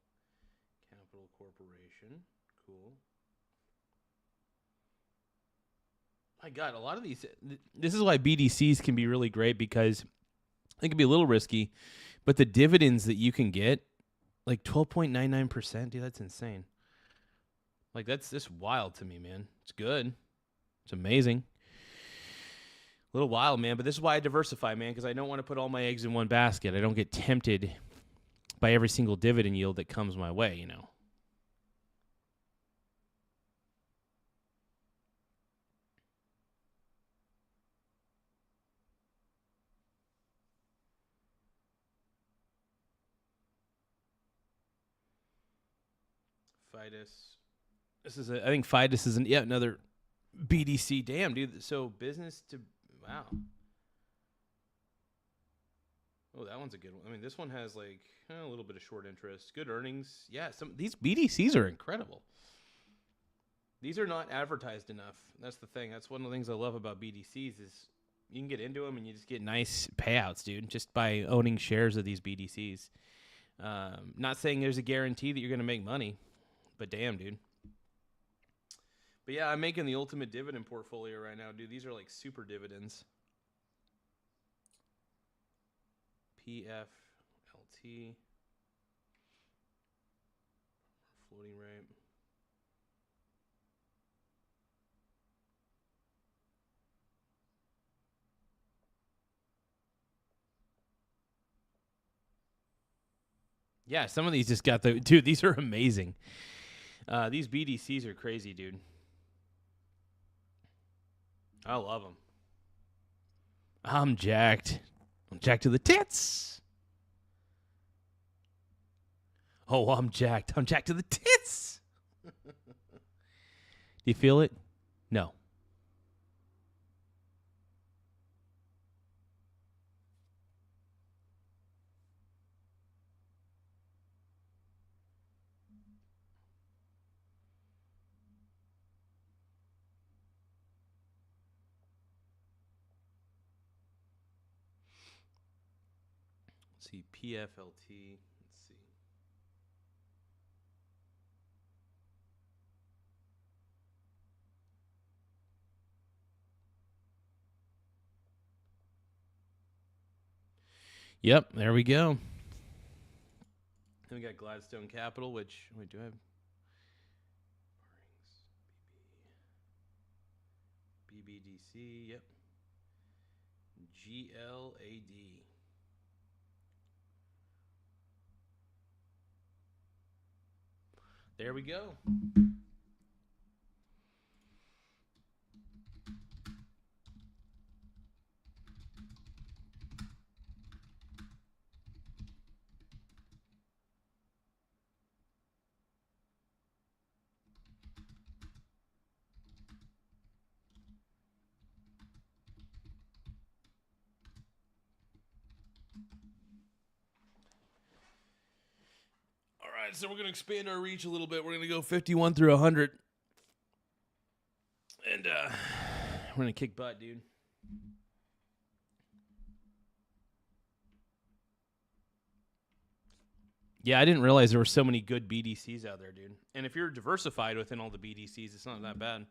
Capital Corporation. Cool. My God, a lot of these. This is why BDCs can be really great because they can be a little risky, but the dividends that you can get, like 12.99%, dude, that's insane. Like that's just wild to me, man. It's good. It's amazing. A little wild, man, but this is why I diversify, man, because I don't want to put all my eggs in one basket. I don't get tempted by every single dividend yield that comes my way, you know. Fidus. I think Fidus is yet another BDC. Damn, dude. So business to, wow. Oh, that one's a good one. I mean, this one has like a little bit of short interest, good earnings. Yeah, these BDCs are incredible. These are not advertised enough. That's the thing. That's one of the things I love about BDCs is you can get into them and you just get nice payouts, dude, just by owning shares of these BDCs. Not saying there's a guarantee that you're going to make money, but damn, dude. But yeah, I'm making the ultimate dividend portfolio right now, dude. These are like super dividends. PFLT. Floating rate. Yeah, some of these just got the... Dude, these are amazing. These BDCs are crazy, dude. I love them. I'm jacked. I'm jacked to the tits. Oh, I'm jacked. I'm jacked to the tits. Do you feel it? No. Let's see, PFLT. Let's see. Yep, there we go. Then we got Gladstone Capital, which wait, do I have BBDC? Yep. GLAD. There we go. All right, so we're going to expand our reach a little bit. We're going to go 51 through 100. And we're going to kick butt, dude. Yeah, I didn't realize there were so many good BDCs out there, dude. And if you're diversified within all the BDCs, it's not that bad.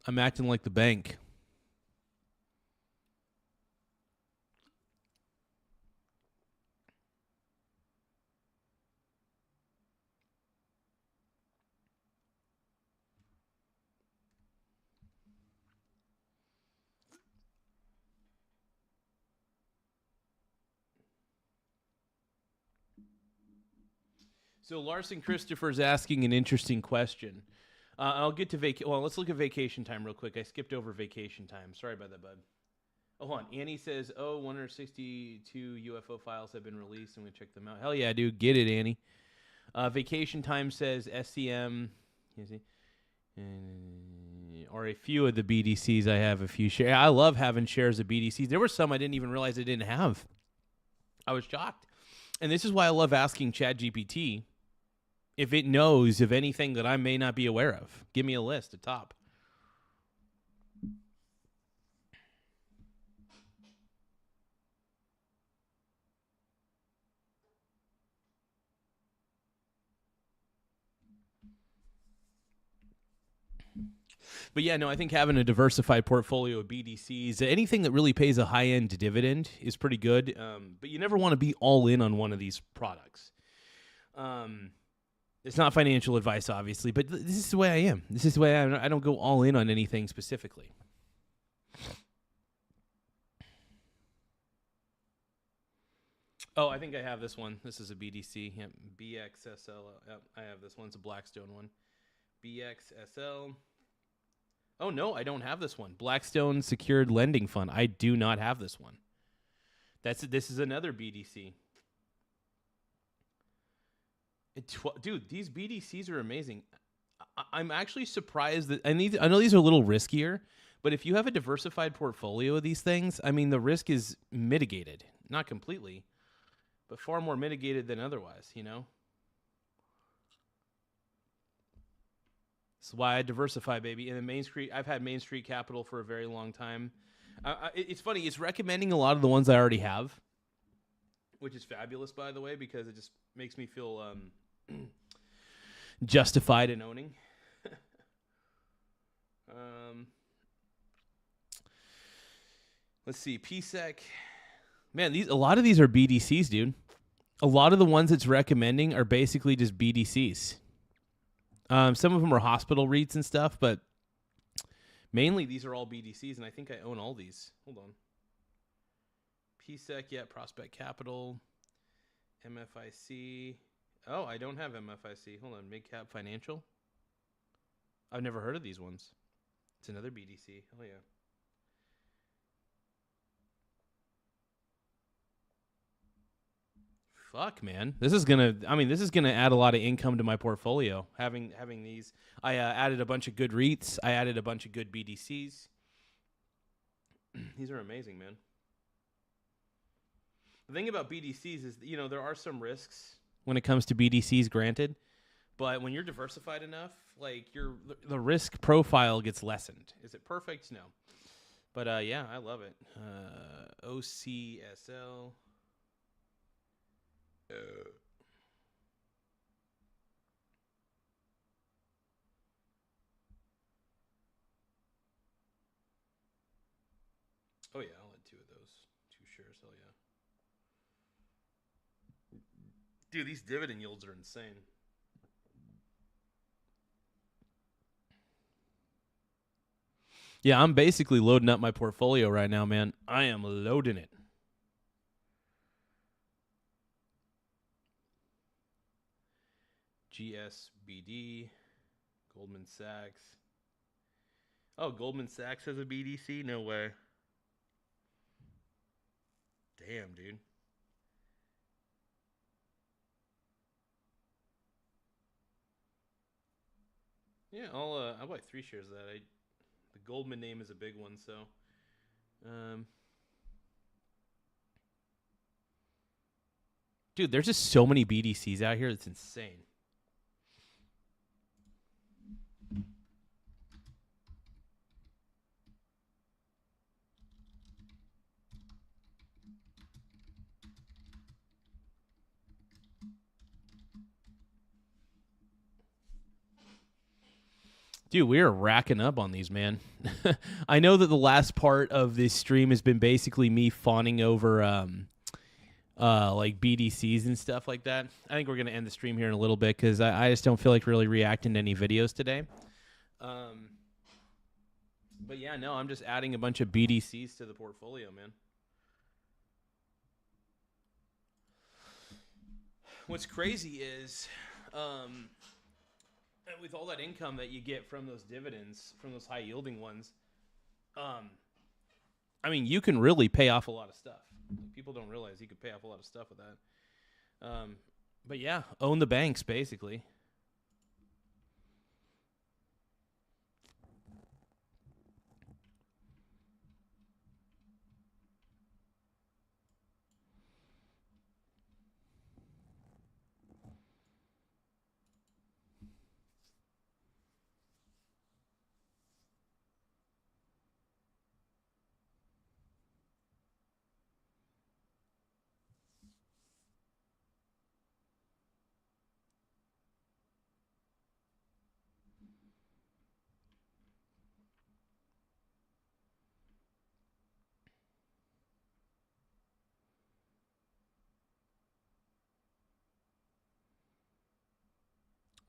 I'm acting like the bank. So Larson Christopher's asking an interesting question. I'll get to Well, let's look at vacation time real quick. I skipped over vacation time. Sorry about that, bud. Oh, hold on. Annie says, 162 UFO files have been released. I'm going to check them out. Hell yeah, dude. Get it, Annie. Vacation time says SCM. You see? Or a few of the BDCs. I have a few shares. I love having shares of BDCs. There were some I didn't even realize I didn't have. I was shocked. And this is why I love asking ChatGPT if it knows of anything that I may not be aware of. Give me a list at top. But yeah, no, I think having a diversified portfolio of BDCs, anything that really pays a high-end dividend is pretty good. But you never want to be all in on one of these products. It's not financial advice, obviously, but this is the way I am. This is the way I am. I don't go all in on anything specifically. Oh, I think I have this one. This is a BDC. Yep. BXSL. Yep, I have this one. It's a Blackstone one. BXSL. Oh, no, I don't have this one. Blackstone Secured Lending Fund. I do not have this one. This is another BDC. Dude, these BDCs are amazing. I'm actually surprised that I know these are a little riskier, but if you have a diversified portfolio of these things, I mean, the risk is mitigated. Not completely, but far more mitigated than otherwise, you know? That's why I diversify, baby. And Main Street, I've had Main Street Capital for a very long time. It's funny. It's recommending a lot of the ones I already have, which is fabulous, by the way, because it just makes me feel justified in owning. Let's see. PSEC. Man, a lot of these are BDCs, dude. A lot of the ones it's recommending are basically just BDCs. Some of them are hospital REITs and stuff, but mainly these are all BDCs, and I think I own all these. Hold on. PSEC, yeah, Prospect Capital, MFIC. Oh, I don't have MFIC. Hold on, Midcap Financial. I've never heard of these ones. It's another BDC. Oh, yeah. Fuck, man. This is gonna add a lot of income to my portfolio. Having these, I added a bunch of good REITs. I added a bunch of good BDCs. These are amazing, man. The thing about BDCs is, there are some risks when it comes to BDCs, granted, but when you're diversified enough, like the risk profile gets lessened. Is it perfect? No, but yeah, I love it. OCSL. Oh yeah, I'll add 2 of those. 2 shares, hell yeah. Dude, these dividend yields are insane. Yeah, I'm basically loading up my portfolio right now, man. I am loading it. GSBD, Goldman Sachs. Oh, Goldman Sachs has a BDC? No way. Damn, dude. Yeah, I'll buy 3 shares of that. The Goldman name is a big one, so. Dude, there's just so many BDCs out here. It's insane. Dude, we are racking up on these, man. I know that the last part of this stream has been basically me fawning over like BDCs and stuff like that. I think we're going to end the stream here in a little bit because I just don't feel like really reacting to any videos today. But yeah, no, I'm just adding a bunch of BDCs to the portfolio, man. What's crazy is And with all that income that you get from those dividends, from those high yielding ones, I mean, you can really pay off a lot of stuff. People don't realize you could pay off a lot of stuff with that. But yeah, own the banks basically.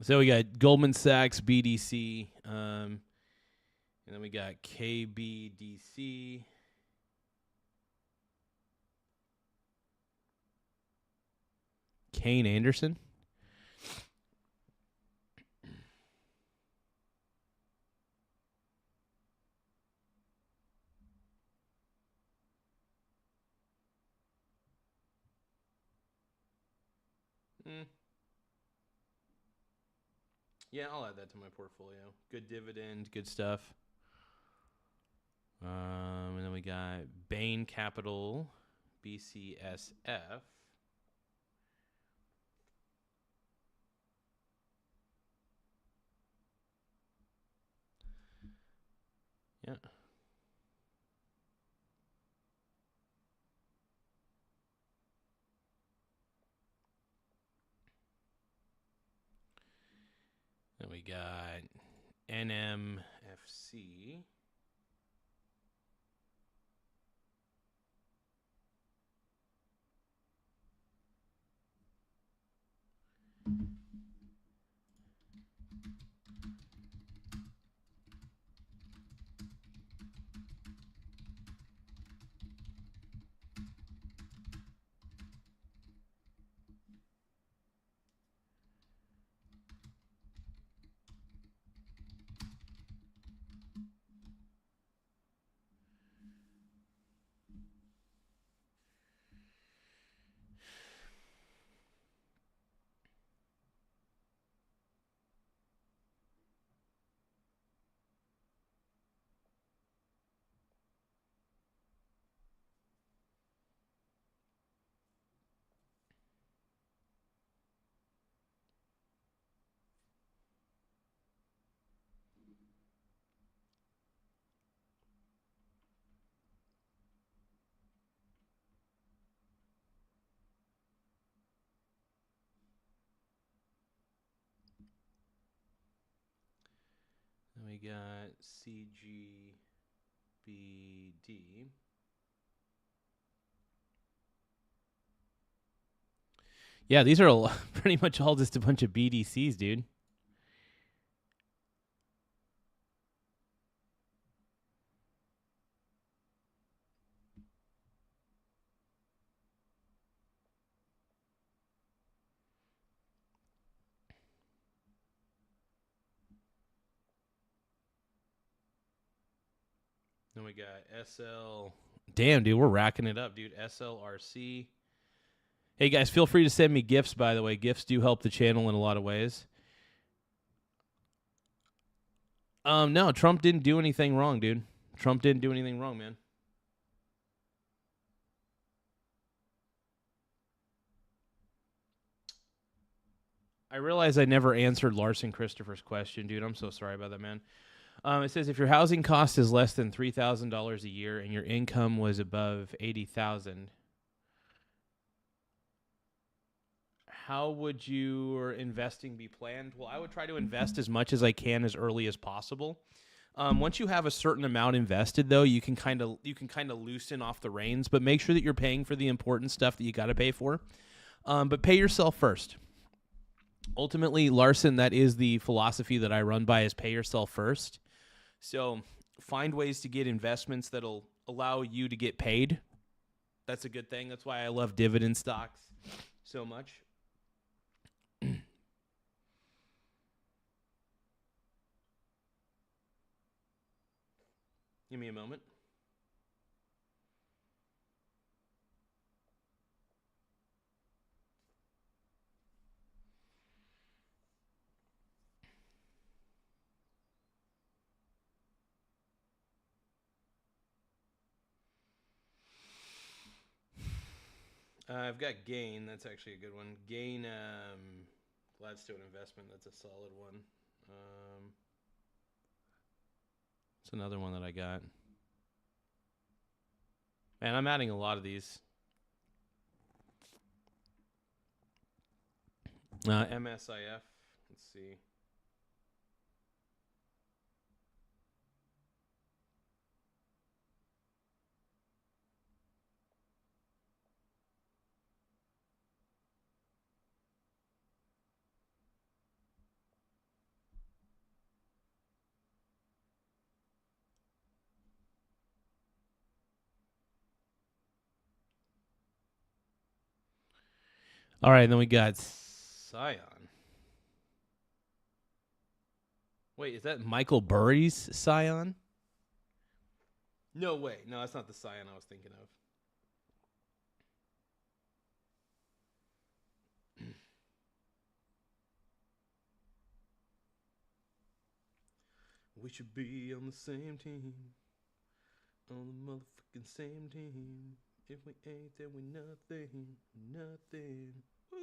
So we got Goldman Sachs, BDC, and then we got KBDC. Kane Anderson. Yeah, I'll add that to my portfolio. Good dividend, good stuff. And then we got Bain Capital, BCSF. Yeah. Then we got NMFC. Then we got CGBD. Yeah, these are pretty much all just a bunch of BDCs, dude. Then we got SL. Damn, dude, we're racking it up, dude. SLRC. Hey, guys, feel free to send me gifts, by the way. Gifts do help the channel in a lot of ways. No, Trump didn't do anything wrong, dude. Trump didn't do anything wrong, man. I realize I never answered Larson Christopher's question, dude. I'm so sorry about that, man. It says if your housing cost is less than $3,000 a year and your income was above $80,000, how would your investing be planned? Well, I would try to invest as much as I can as early as possible. Once you have a certain amount invested, though, you can kind of loosen off the reins, but make sure that you're paying for the important stuff that you got to pay for. But pay yourself first. Ultimately, Larson, that is the philosophy that I run by, is pay yourself first. So find ways to get investments that'll allow you to get paid. That's a good thing. That's why I love dividend stocks so much. Give me a moment. I've got Gain. That's actually a good one. Gain, Gladstone Investment. That's a solid one. It's another one that I got. Man, I'm adding a lot of these. MSIF. Let's see. All right, then we got Scion. Wait, is that Michael Burry's Scion? No way. No, that's not the Scion I was thinking of. We should be on the same team. On the motherfucking same team. If we ain't, then we nothing. Nothing. Woo!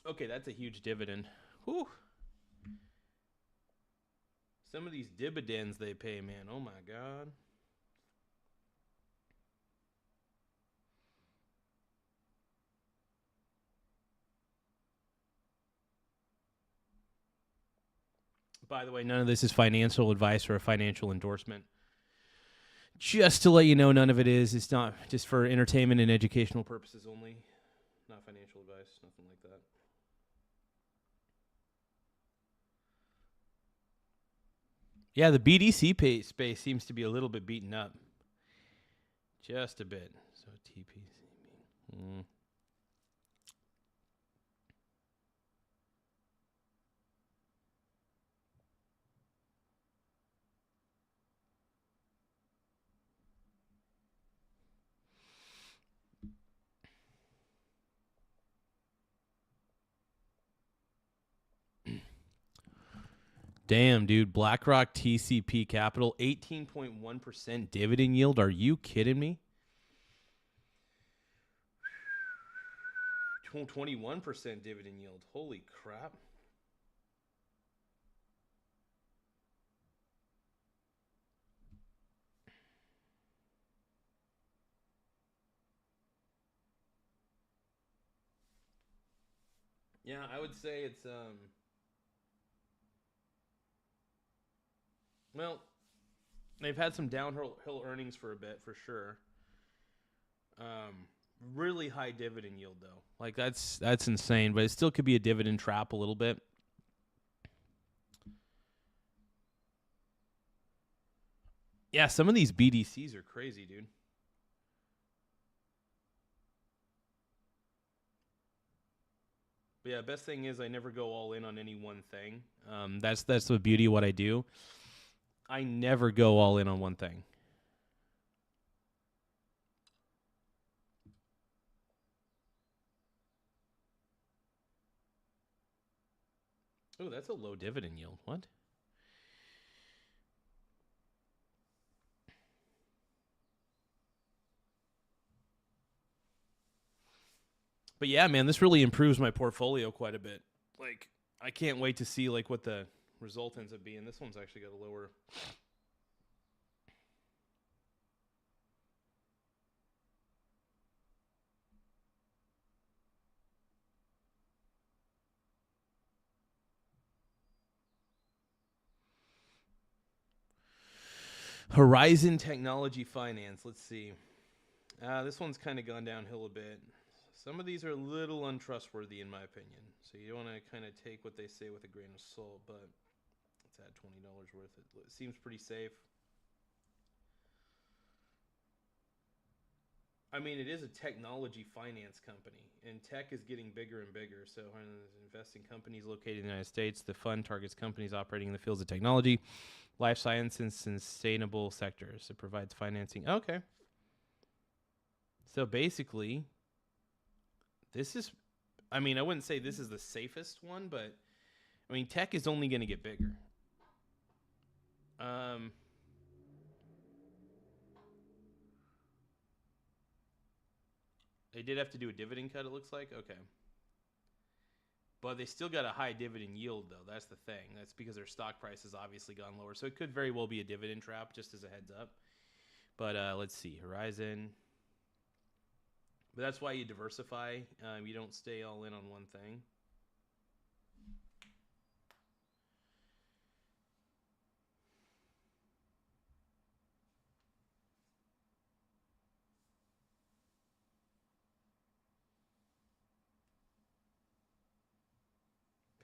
Okay, that's a huge dividend. Whew. Some of these dividends they pay, man. Oh my God. By the way, none of this is financial advice or a financial endorsement. Just to let you know, none of it is. It's not just for entertainment and educational purposes only. Not financial advice, nothing like that. Yeah, the BDC space seems to be a little bit beaten up. Just a bit. So TPC. Damn, dude. BlackRock TCP Capital, 18.1% dividend yield. Are you kidding me? 21% dividend yield. Holy crap. Yeah, I would say it's well, they've had some downhill earnings for a bit, for sure. Really high dividend yield though. Like that's insane, but it still could be a dividend trap a little bit. Yeah, some of these BDCs are crazy, dude. But yeah, best thing is I never go all in on any one thing. That's the beauty of what I do. I never go all in on one thing. Oh, that's a low dividend yield. What? But yeah, man, this really improves my portfolio quite a bit. Like, I can't wait to see like what the result ends up being. This one's actually got a lower. Horizon Technology Finance. Let's see. This one's kind of gone downhill a bit. Some of these are a little untrustworthy, in my opinion. So you want to kind of take what they say with a grain of salt. But let's add $20 worth. It seems pretty safe. I mean, it is a technology finance company, and tech is getting bigger and bigger. So, invest in companies located in the United States. The fund targets companies operating in the fields of technology, life science, and sustainable sectors. It provides financing. Okay. So basically, this is, I mean, I wouldn't say this is the safest one, but I mean, tech is only going to get bigger. They did have to do a dividend cut, it looks like. Okay. But they still got a high dividend yield, though. That's the thing. That's because their stock price has obviously gone lower. So it could very well be a dividend trap, just as a heads up. But let's see. Horizon. But that's why you diversify. You don't stay all in on one thing.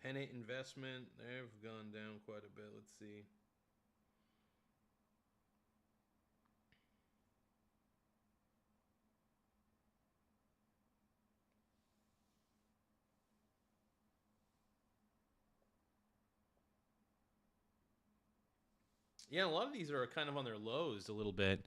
Pennant investment, they've gone down quite a bit. Let's see. Yeah, a lot of these are kind of on their lows a little bit.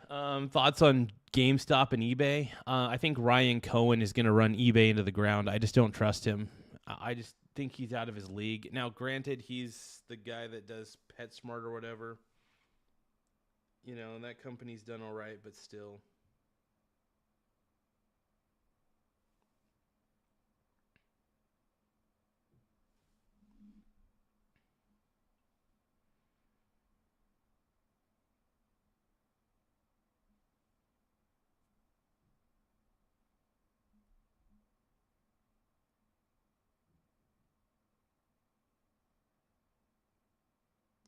Thoughts on GameStop and eBay? I think Ryan Cohen is going to run eBay into the ground. I just don't trust him. I just think he's out of his league. Now, granted, he's the guy that does PetSmart or whatever. You know, and that company's done all right, but still.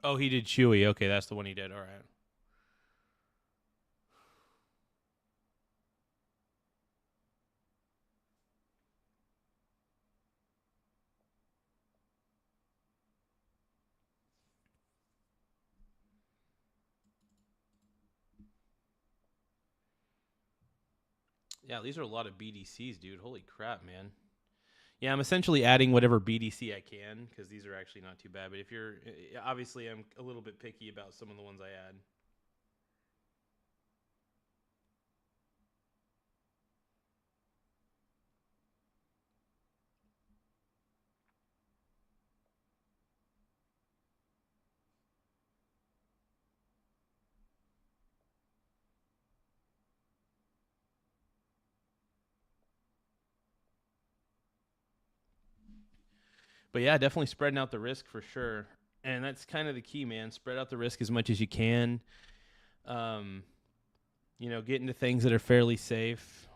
Oh, he did Chewy. Okay, that's the one he did. All right. Yeah, these are a lot of BDCs, dude. Holy crap, man. Yeah, I'm essentially adding whatever BDC I can because these are actually not too bad. But if you're, obviously, I'm a little bit picky about some of the ones I add. But yeah, definitely spreading out the risk for sure. And that's kind of the key, man. Spread out the risk as much as you can. Get into things that are fairly safe.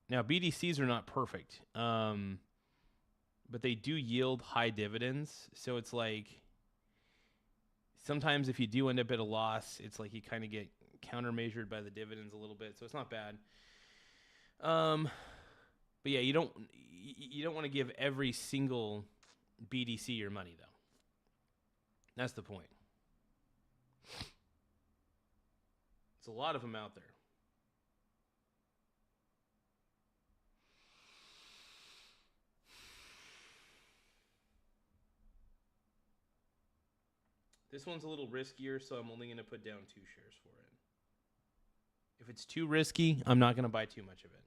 Now, BDCs are not perfect, but they do yield high dividends. So it's like sometimes if you do end up at a loss, it's like you kind of get countermeasured by the dividends a little bit. So it's not bad. But yeah, you don't want to give every single BDC your money, though. That's the point. It's a lot of them out there. This one's a little riskier, so I'm only going to put down 2 shares for it. If it's too risky, I'm not going to buy too much of it.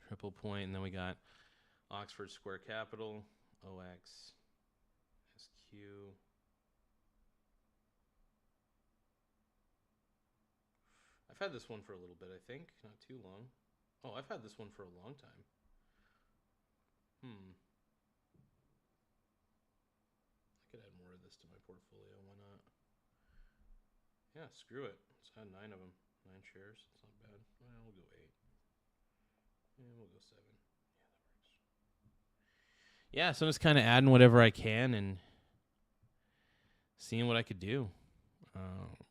Triple Point, and then we got Oxford Square Capital, OX, SQ. I've had this one for a little bit, I think. Not too long. Oh, I've had this one for a long time. I could add more of this to my portfolio. Why not? Yeah, screw it. Let's add 9 of them. 9 shares. It's not bad. Well, we'll go 8. Yeah, we'll go 7. Yeah, that works. Yeah, so I'm just kind of adding whatever I can and seeing what I could do.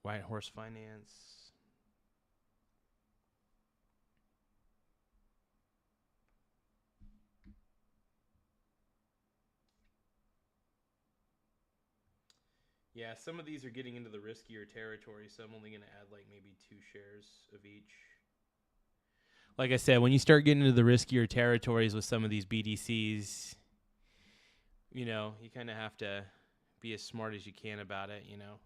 White Horse Finance. Yeah, some of these are getting into the riskier territory, so I'm only going to add like maybe 2 shares of each. Like I said, when you start getting into the riskier territories with some of these BDCs, you know, you kind of have to be as smart as you can about it, you know.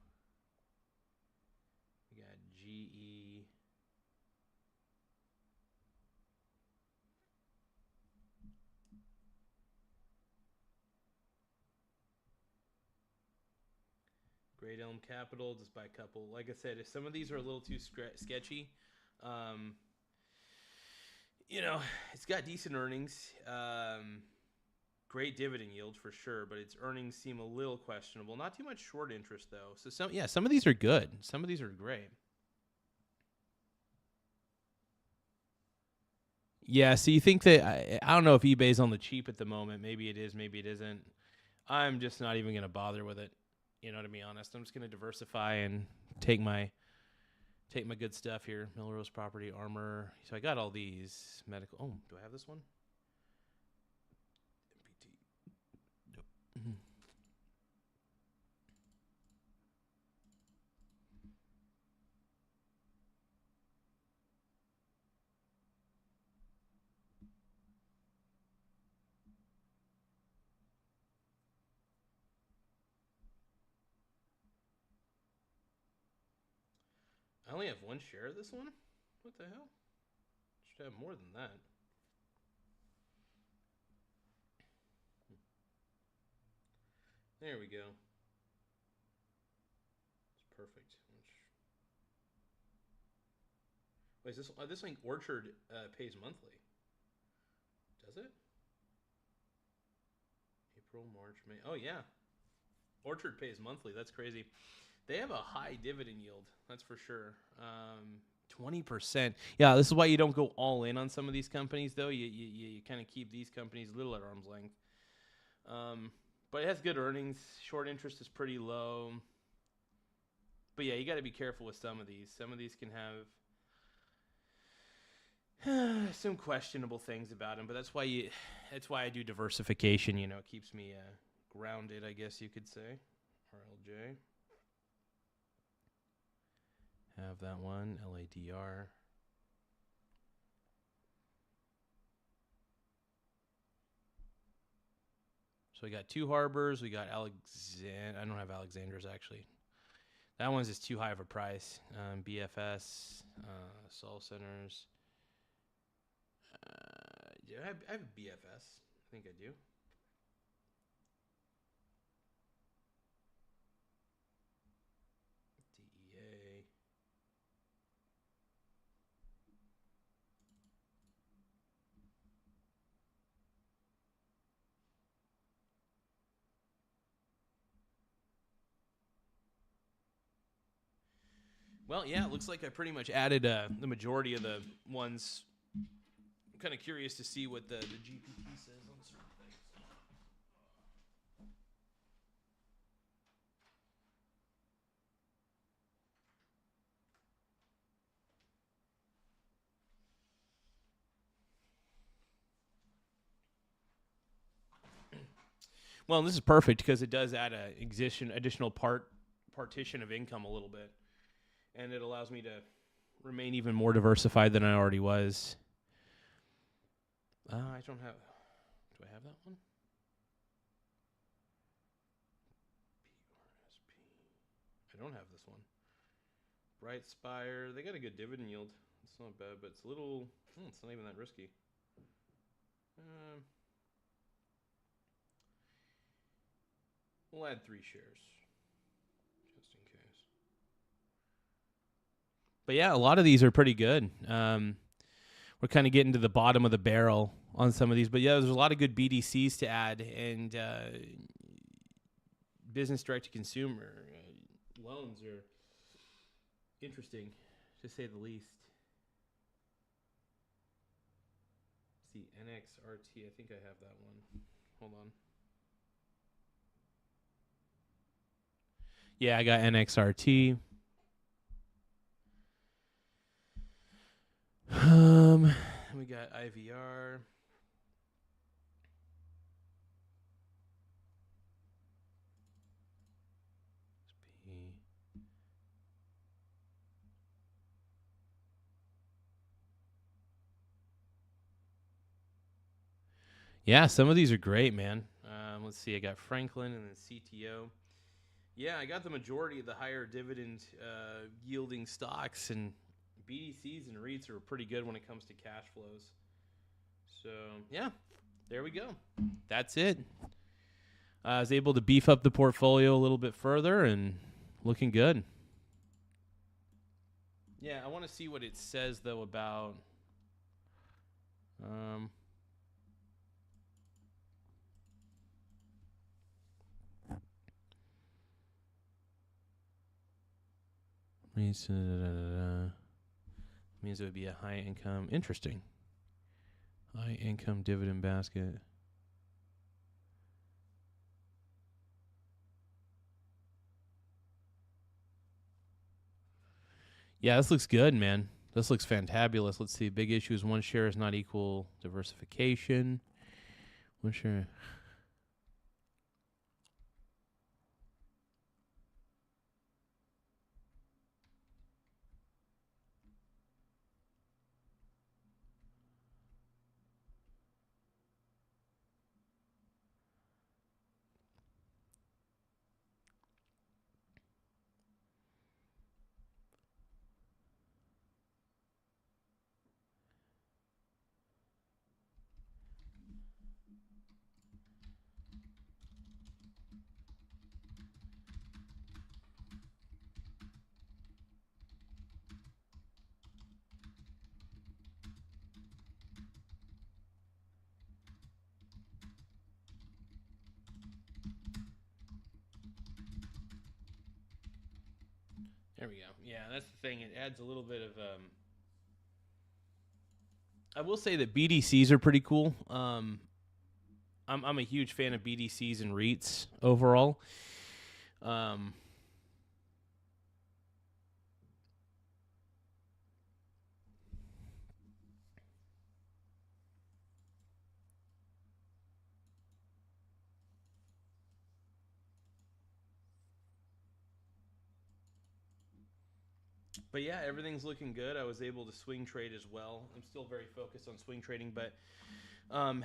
We got GE. Great Elm Capital, just buy a couple. Like I said, if some of these are a little too sketchy, you know, it's got decent earnings. Great dividend yield for sure, but its earnings seem a little questionable. Not too much short interest though. So some of these are good. Some of these are great. Yeah, so you think that I don't know if eBay's on the cheap at the moment. Maybe it is, maybe it isn't. I'm just not even going to bother with it. You know, to be honest, I'm just going to diversify and take my good stuff here. Melrose Property, Armor. So I got all these medical. Oh, do I have this one? MPT. Nope. I only have 1 share of this one? What the hell? Should have more than that. There we go. It's perfect. Wait, is this thing Orchard pays monthly? Does it? April, March, May. Oh yeah, Orchard pays monthly. That's crazy. They have a high dividend yield. That's for sure. 20%. Yeah, this is why you don't go all in on some of these companies, though. You kind of keep these companies a little at arm's length. But it has good earnings. Short interest is pretty low. But yeah, you got to be careful with some of these. Some of these can have some questionable things about them. But that's why I do diversification. You know, it keeps me grounded, I guess you could say. RLJ. Have that one. LADR. So we got 2 Harbors. We got Alexander. I don't have Alexander's actually. That one's just too high of a price. BFS, Sol Centers. Yeah, I have a BFS. I think I do. DEA. Well, yeah, it looks like I pretty much added the majority of the ones. I'm kind of curious to see what the GPT says on certain things. Well, this is perfect because it does add a additional partition of income a little bit, and it allows me to remain even more diversified than I already was. I don't have. Do I have that one? PRSP. I don't have this one. Bright Spire. They got a good dividend yield. It's not bad, but it's a little. It's not even that risky. We'll add 3 shares, just in case. But yeah, a lot of these are pretty good. We're kind of getting to the bottom of the barrel on some of these. But yeah, there's a lot of good BDCs to add, and business direct-to-consumer loans are interesting, to say the least. Let's see, NXRT, I think I have that one. Hold on. Yeah, I got NXRT. We got IVR. Yeah, some of these are great, man. Let's see. I got Franklin and then CTO. Yeah, I got the majority of the higher dividend yielding stocks, and BDCs and REITs are pretty good when it comes to cash flows. So, yeah, there we go. That's it. I was able to beef up the portfolio a little bit further and looking good. Yeah, I want to see what it says, though, about... means it would be a high income. Interesting. High income dividend basket. Yeah, this looks good, man. This looks fantabulous. Let's see. Big issue is one share is not equal diversification. One share. There we go. Yeah, that's the thing. It adds a little bit of. I will say that BDCs are pretty cool. I'm a huge fan of BDCs and REITs overall. But yeah, everything's looking good. I was able to swing trade as well. I'm still very focused on swing trading, but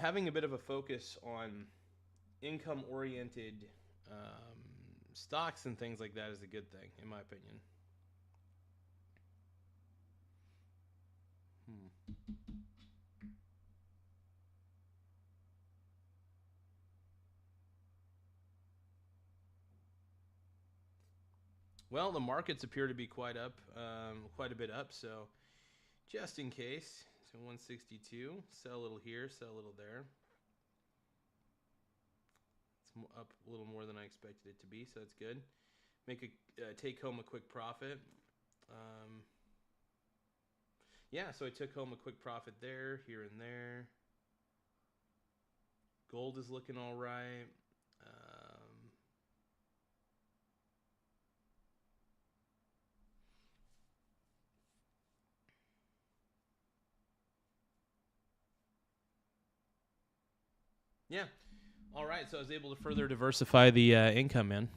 having a bit of a focus on income-oriented stocks and things like that is a good thing, in my opinion. Well, the markets appear to be quite a bit up. So just in case, so 162, sell a little here, sell a little there. It's up a little more than I expected it to be, so that's good. Take home a quick profit. Yeah, so I took home a quick profit there, here and there. Gold is looking all right. Yeah. All right, so I was able to further diversify the income, man.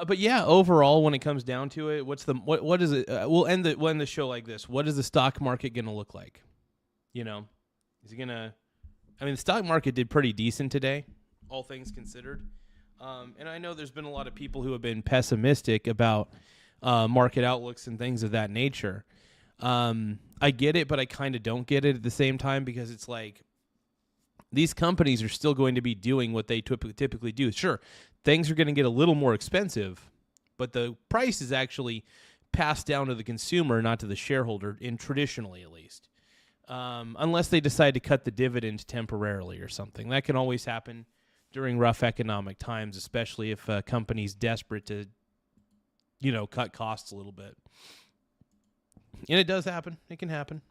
But yeah, overall, when it comes down to it, what is it? We'll end the show like this. What is the stock market going to look like? You know, is it gonna? I mean, the stock market did pretty decent today, all things considered. And I know there's been a lot of people who have been pessimistic about market outlooks and things of that nature. I get it, but I kind of don't get it at the same time, because it's like these companies are still going to be doing what they typically do. Sure, things are going to get a little more expensive, but the price is actually passed down to the consumer, not to the shareholder, traditionally at least. Unless they decide to cut the dividend temporarily or something. That can always happen during rough economic times, especially if a company's desperate to, cut costs a little bit. And it does happen. It can happen.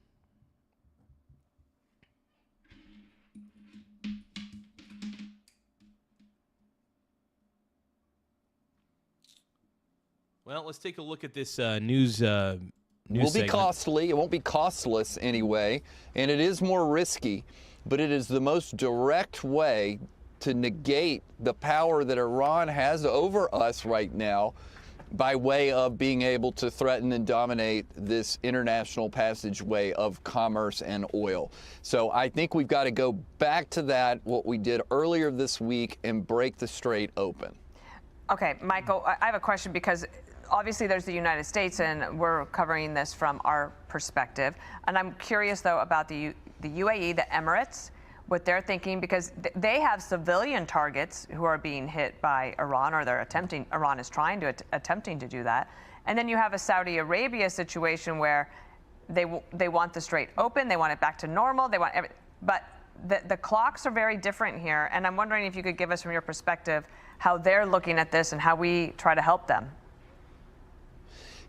Well, let's take a look at this news will be segment. costly. It won't be costless anyway, and it is more risky, but it is the most direct way to negate the power that Iran has over us right now by way of being able to threaten and dominate this international passageway of commerce and oil. So I think we've got to go back to that, what we did earlier this week, and break the strait open. Okay, Michael, I have a question because obviously there's the United States and we're covering this from our perspective. And I'm curious, though, about the UAE, the Emirates, what they're thinking, because they have civilian targets who are being hit by Iran, or Iran is attempting to do that. And then you have a Saudi Arabia situation where they want the strait open, they want it back to normal, but the clocks are very different here. And I'm wondering if you could give us, from your perspective, how they're looking at this and how we try to help them.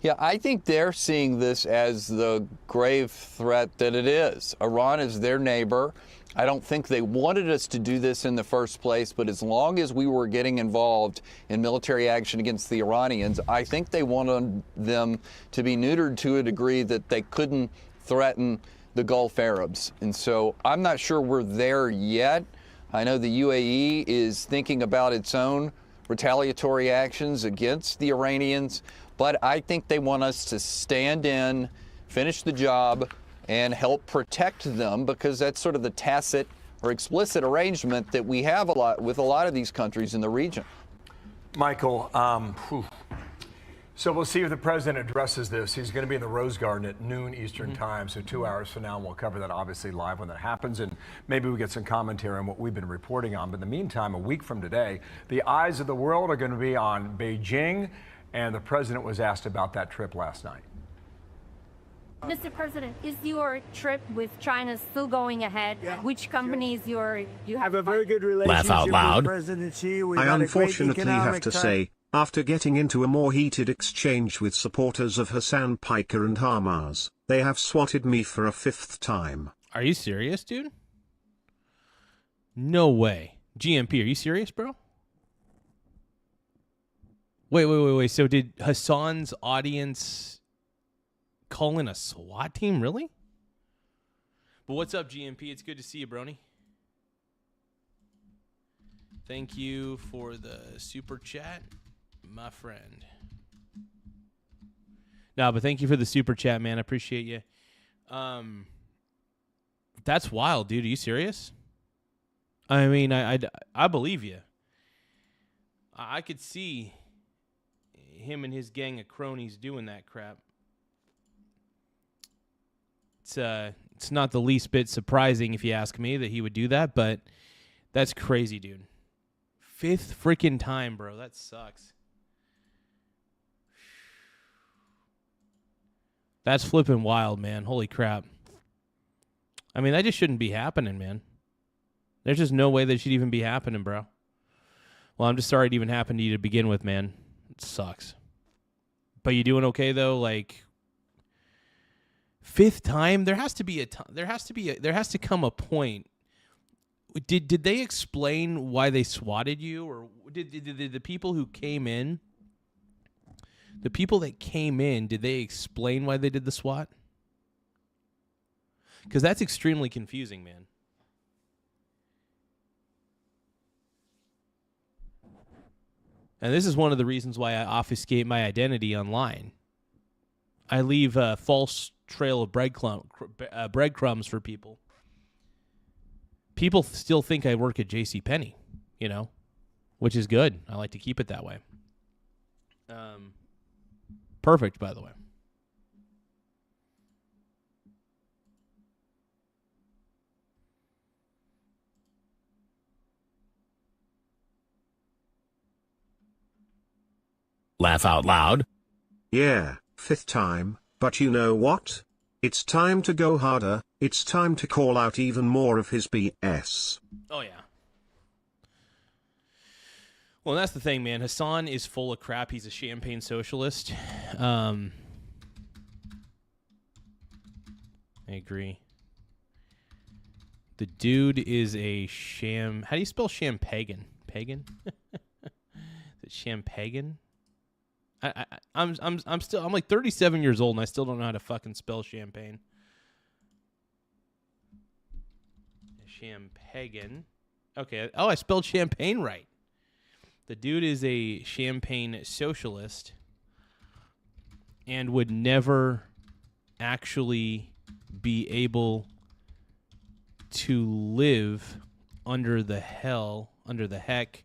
Yeah, I think they're seeing this as the grave threat that it is. Iran is their neighbor. I don't think they wanted us to do this in the first place, but as long as we were getting involved in military action against the Iranians, I think they wanted them to be neutered to a degree that they couldn't threaten the Gulf Arabs. And so I'm not sure we're there yet. I know the UAE is thinking about its own retaliatory actions against the Iranians, but I think they want us to stand in, finish the job, and help protect them, because that's sort of the tacit or explicit arrangement that we have with a lot of these countries in the region. Michael, so we'll see if the president addresses this. He's going to be in the Rose Garden at noon Eastern time, so 2 hours from now, and we'll cover that obviously live when that happens, and maybe we get some commentary on what we've been reporting on. But in the meantime, a week from today, the eyes of the world are going to be on Beijing, and the president was asked about that trip last night. Mr. President, is your trip with China still going ahead? Yeah, Which companies you have a very good relationship Laugh out loud. with President Xi. I unfortunately have to say, after getting into a more heated exchange with supporters of Hassan Piker and Hamas, they have swatted me for a 5th time. Are you serious, dude? No way. GMP, are you serious, bro? Wait. So did Hassan's audience call in a SWAT team? Really? But what's up, GMP? It's good to see you, Brony. Thank you for the super chat, my friend. No, but thank you for the super chat, man. I appreciate you. That's wild, dude. Are you serious? I mean, I believe you. I could see him and his gang of cronies doing that crap. It's not the least bit surprising, if you ask me, that he would do that, but that's crazy, dude. 5th freaking time, bro. That sucks. That's flipping wild, man. Holy crap. I mean, that just shouldn't be happening, man. There's just no way that should even be happening, bro. Well, I'm just sorry it even happened to you to begin with, man. It sucks. But you doing okay, though? Like, 5th time? There has to come a point. Did they explain why they swatted you, or did the people who came in, the people that came in, did they explain why they did the SWAT? Because that's extremely confusing, man. And this is one of the reasons why I obfuscate my identity online. I leave a false trail of breadcrumbs for people. People still think I work at JCPenney, you know, which is good. I like to keep it that way. Perfect, by the way. Laugh out loud. Yeah, 5th time, but you know what? It's time to go harder. It's time to call out even more of his BS. Oh, yeah. Well, that's the thing, man. Hassan is full of crap. He's a champagne socialist. I agree. The dude is a sham. How do you spell shampagan? Pagan? Is it shampagan? I'm like 37 years old and I still don't know how to fucking spell champagne. Champagne. Okay. Oh, I spelled champagne right. The dude is a champagne socialist and would never actually be able to live under the heck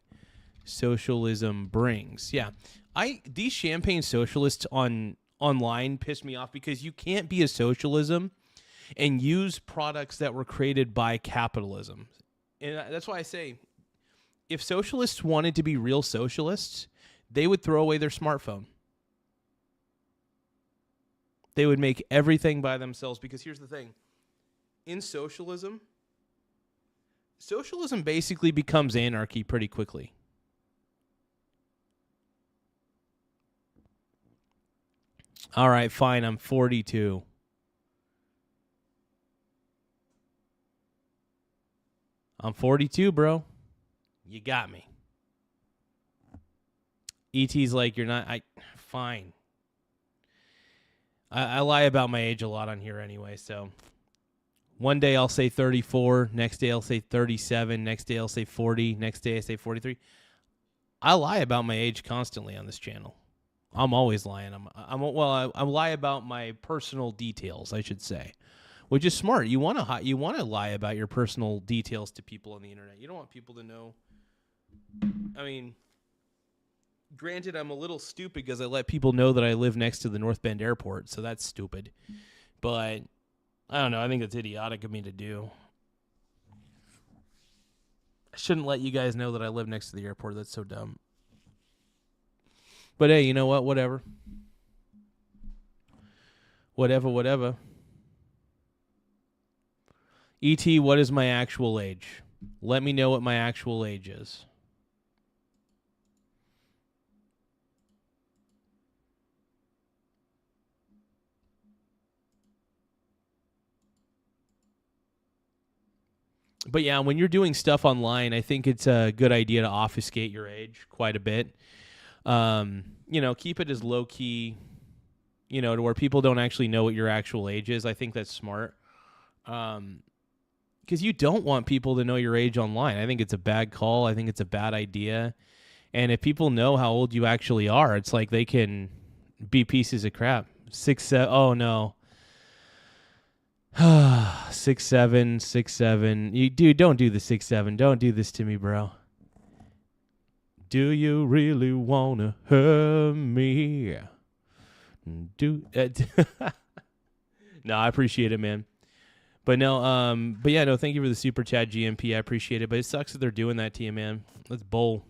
socialism brings. Yeah. These champagne socialists online piss me off because you can't be a socialism and use products that were created by capitalism. And that's why I say, if socialists wanted to be real socialists, they would throw away their smartphone. They would make everything by themselves, because here's the thing. In socialism basically becomes anarchy pretty quickly. All right, fine, I'm 42. I'm 42, bro. You got me. ET's like, you're not. Fine. I lie about my age a lot on here anyway, so. One day I'll say 34. Next day I'll say 37. Next day I'll say 40. Next day I say 43. I lie about my age constantly on this channel. I'm always lying. I lie about my personal details, I should say, which is smart. You want to lie about your personal details to people on the internet. You don't want people to know. I mean, granted, I'm a little stupid because I let people know that I live next to the North Bend Airport, so that's stupid. But I don't know. I think it's idiotic of me to do. I shouldn't let you guys know that I live next to the airport. That's so dumb. But hey, you know what? Whatever. Whatever. E.T., what is my actual age? Let me know what my actual age is. But yeah, when you're doing stuff online, I think it's a good idea to obfuscate your age quite a bit. Keep it as low key, to where people don't actually know what your actual age is. I think that's smart. Because you don't want people to know your age online. I think it's a bad call. I think it's a bad idea. And if people know how old you actually are, it's like they can be pieces of crap. 6'7". Oh no. 6'7". You dude, don't do the 6'7". Don't do this to me, bro. Do you really wanna hurt me? No, I appreciate it, man. But no, thank you for the super chat, GMP. I appreciate it. But it sucks that they're doing that to you, man. That's bull.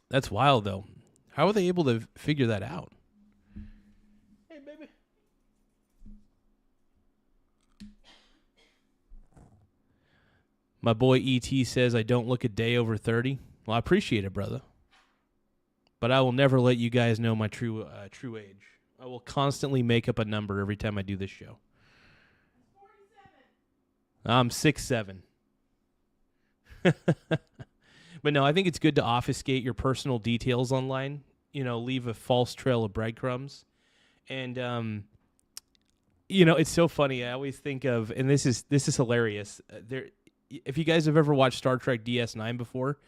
That's wild, though. How are they able to figure that out? Hey, baby. My boy E.T. says I don't look a day over 30. Well, I appreciate it, brother. But I will never let you guys know my true age. I will constantly make up a number every time I do this show. I'm 6'7". But no, I think it's good to obfuscate your personal details online. Leave a false trail of breadcrumbs. And it's so funny. I always think of, and this is hilarious. If you guys have ever watched Star Trek DS9 before,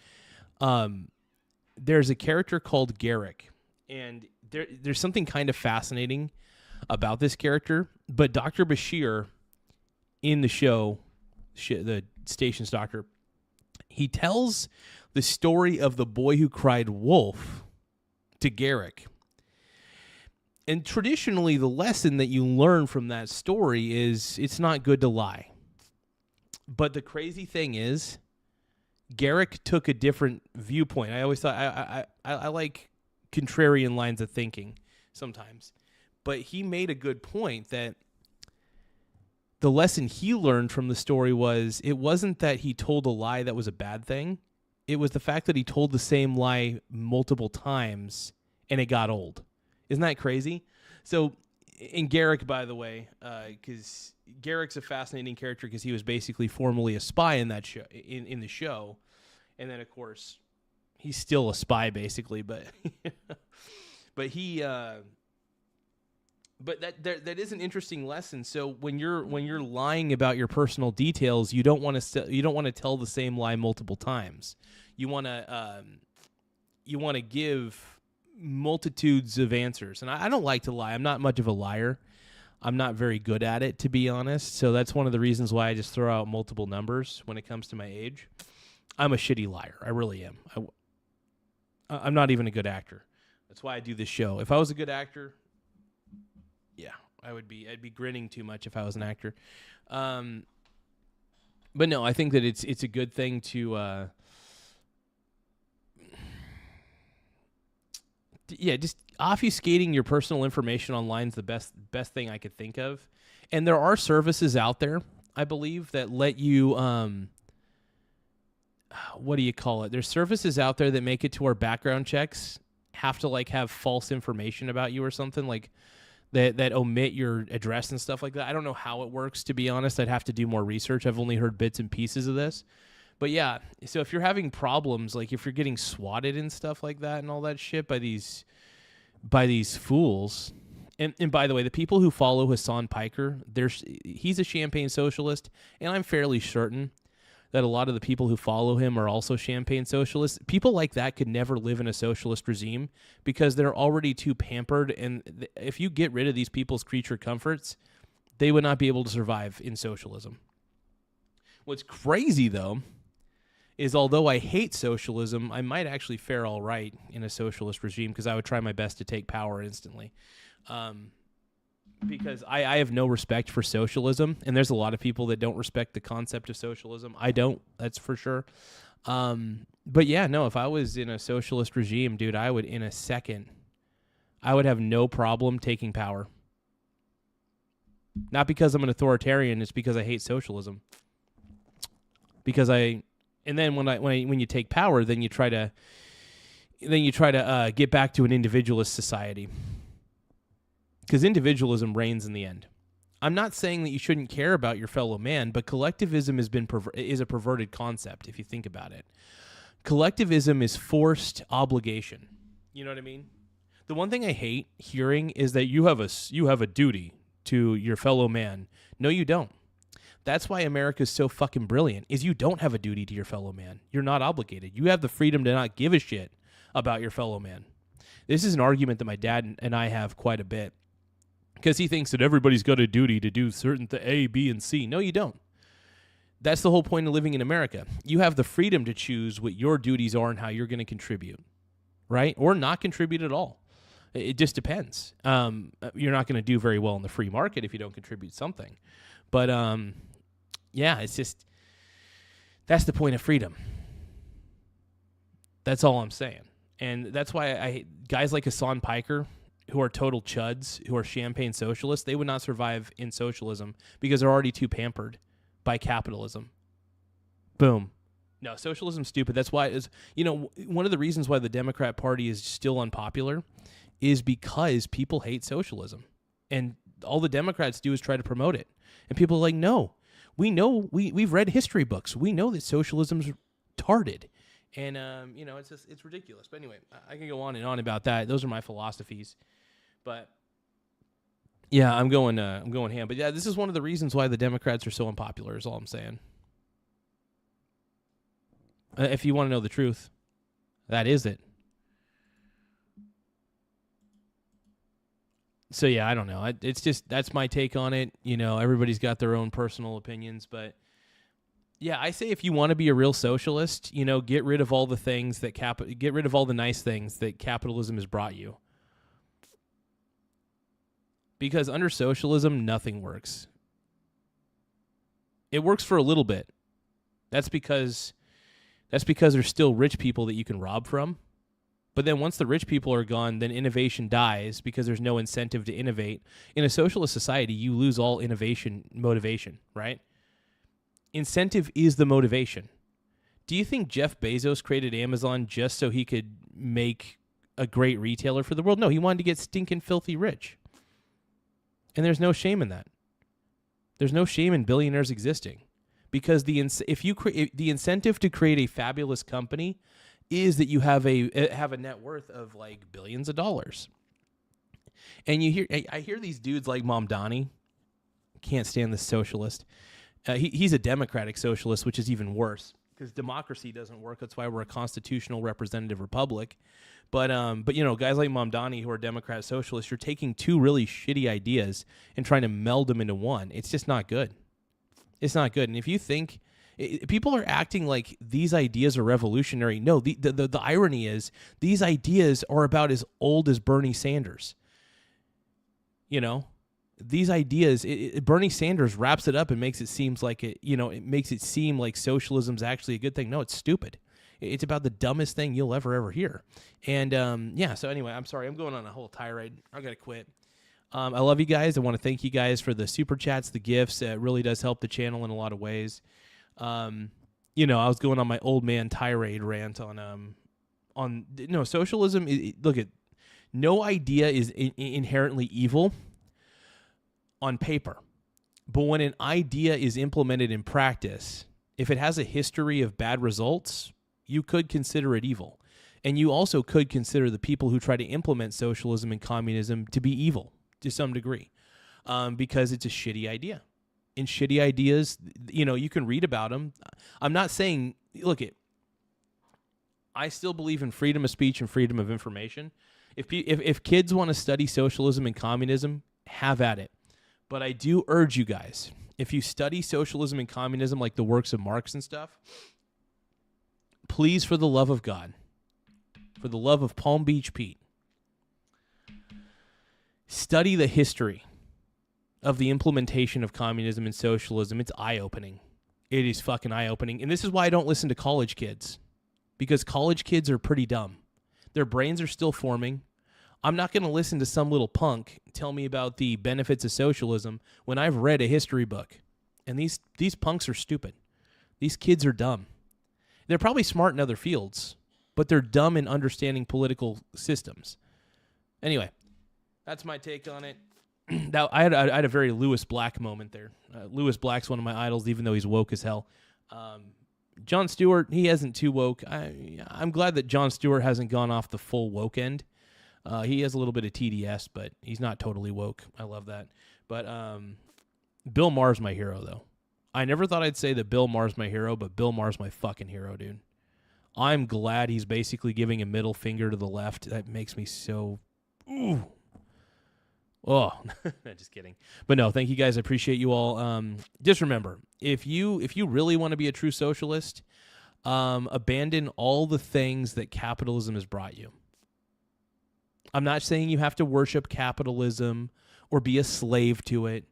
there's a character called Garrick, and there's something kind of fascinating about this character. But Dr. Bashir in the show, the station's doctor, he tells the story of the boy who cried wolf to Garrick. And traditionally, the lesson that you learn from that story is it's not good to lie. But the crazy thing is, Garrick took a different viewpoint. I always thought I like contrarian lines of thinking sometimes. But he made a good point that the lesson he learned from the story was it wasn't that he told a lie that was a bad thing. It was the fact that he told the same lie multiple times and it got old. Isn't that crazy? So, and Garrick, by the way, because Garrick's a fascinating character because he was basically formerly a spy in that show, in the show, and then of course he's still a spy basically. But But but that is an interesting lesson. So when you're lying about your personal details, you don't want to tell the same lie multiple times. You want to give multitudes of answers. And I don't like to lie. I'm not much of a liar. I'm not very good at it, to be honest. So that's one of the reasons why I just throw out multiple numbers when it comes to my age. I'm a shitty liar. I really am. I'm not even a good actor. That's why I do this show. If I was a good actor, yeah, I'd be grinning too much if I was an actor. But no, I think that it's a good thing to just obfuscating your personal information online is the best thing I could think of. And there are services out there, I believe, that let you what do you call it? There's services out there that make it to where background checks have to have false information about you or something, like that omit your address and stuff like that. I don't know how it works, to be honest. I'd have to do more research. I've only heard bits and pieces of this. But yeah, so if you're having problems, like if you're getting swatted and stuff like that and all that shit by these fools, and by the way, the people who follow Hassan Piker, he's a champagne socialist, and I'm fairly certain that a lot of the people who follow him are also champagne socialists. People like that could never live in a socialist regime because they're already too pampered, and if you get rid of these people's creature comforts, they would not be able to survive in socialism. What's crazy, though, is although I hate socialism, I might actually fare all right in a socialist regime because I would try my best to take power instantly. Because I have no respect for socialism, and there's a lot of people that don't respect the concept of socialism. I don't, that's for sure. But yeah, no, if I was in a socialist regime, dude, I would in a second, I would have no problem taking power. Not because I'm an authoritarian, it's because I hate socialism. And then when you take power, then you try to get back to an individualist society. Because individualism reigns in the end. I'm not saying that you shouldn't care about your fellow man, but collectivism is a perverted concept if you think about it. Collectivism is forced obligation. You know what I mean? The one thing I hate hearing is that you have a duty to your fellow man. No, you don't. That's why America's so fucking brilliant, is you don't have a duty to your fellow man. You're not obligated. You have the freedom to not give a shit about your fellow man. This is an argument that my dad and I have quite a bit. Because he thinks that everybody's got a duty to do certain A, B, and C. No, you don't. That's the whole point of living in America. You have the freedom to choose what your duties are and how you're going to contribute, right? Or not contribute at all. It just depends. You're not going to do very well in the free market if you don't contribute something. But, yeah, it's just, that's the point of freedom. That's all I'm saying. And that's why guys like Hassan Piker, who are total chuds, who are champagne socialists, they would not survive in socialism because they're already too pampered by capitalism. Boom. No, socialism's stupid. That's why one of the reasons why the Democrat Party is still unpopular is because people hate socialism. And all the Democrats do is try to promote it. And people are like, no, we know, we've read history books. We know that socialism's retarded. And, it's ridiculous. But anyway, I can go on and on about that. Those are my philosophies. But yeah, I'm going ham. But yeah, this is one of the reasons why the Democrats are so unpopular is all I'm saying. If you want to know the truth, that is it. So yeah, I don't know. It's just, that's my take on it. Everybody's got their own personal opinions, but yeah, I say if you want to be a real socialist, get rid of all the things that get rid of all the nice things that capitalism has brought you. Because under socialism, nothing works. It works for a little bit. That's because there's still rich people that you can rob from. But then once the rich people are gone, then innovation dies because there's no incentive to innovate. In a socialist society, you lose all innovation motivation, right? Incentive is the motivation. Do you think Jeff Bezos created Amazon just so he could make a great retailer for the world? No, he wanted to get stinking filthy rich. And there's no shame in that. There's no shame in billionaires existing. Because the incentive to create a fabulous company is that you have a net worth of like billions of dollars. And I hear these dudes like Mamdani. Can't stand the socialist. He's a democratic socialist, which is even worse because democracy doesn't work. That's why we're a constitutional representative republic. But guys like Mamdani who are Democrat socialists, you're taking two really shitty ideas and trying to meld them into one. It's just not good. It's not good. And if you think people are acting like these ideas are revolutionary, no, the irony is these ideas are about as old as Bernie Sanders. These ideas, Bernie Sanders wraps it up and makes it seem like it makes it seem like socialism's actually a good thing. No, it's stupid. It's about the dumbest thing you'll ever hear. And so anyway, I'm sorry. I'm going on a whole tirade. I got to quit. I love you guys. I want to thank you guys for the super chats, the gifts. It really does help the channel in a lot of ways. I was going on my old man tirade rant on socialism. No idea is inherently evil on paper, but when an idea is implemented in practice, if it has a history of bad results, you could consider it evil. And you also could consider the people who try to implement socialism and communism to be evil to some degree, because it's a shitty idea. And shitty ideas, you can read about them. I'm not saying, I still believe in freedom of speech and freedom of information. If kids want to study socialism and communism, have at it. But I do urge you guys, if you study socialism and communism like the works of Marx and stuff, please, for the love of God, for the love of Palm Beach Pete, study the history of the implementation of communism and socialism. It's eye-opening. It is fucking eye-opening. And this is why I don't listen to college kids, because college kids are pretty dumb. Their brains are still forming. I'm not going to listen to some little punk tell me about the benefits of socialism when I've read a history book. And these punks are stupid. These kids are dumb. They're probably smart in other fields, but they're dumb in understanding political systems. Anyway, that's my take on it. Now, I had a very Lewis Black moment there. Lewis Black's one of my idols, even though he's woke as hell. Jon Stewart, he isn't too woke. I'm glad that Jon Stewart hasn't gone off the full woke end. He has a little bit of TDS, but he's not totally woke. I love that. But Bill Maher's my hero, though. I never thought I'd say that Bill Maher's my hero, but Bill Maher's my fucking hero, dude. I'm glad he's basically giving a middle finger to the left. That makes me so... Ooh. Oh, just kidding. But no, thank you guys. I appreciate you all. Just remember, if you really want to be a true socialist, abandon all the things that capitalism has brought you. I'm not saying you have to worship capitalism or be a slave to it.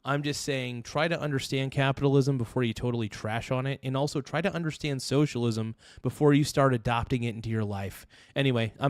I'm just saying try to understand capitalism before you totally trash on it, and also try to understand socialism before you start adopting it into your life. Anyway,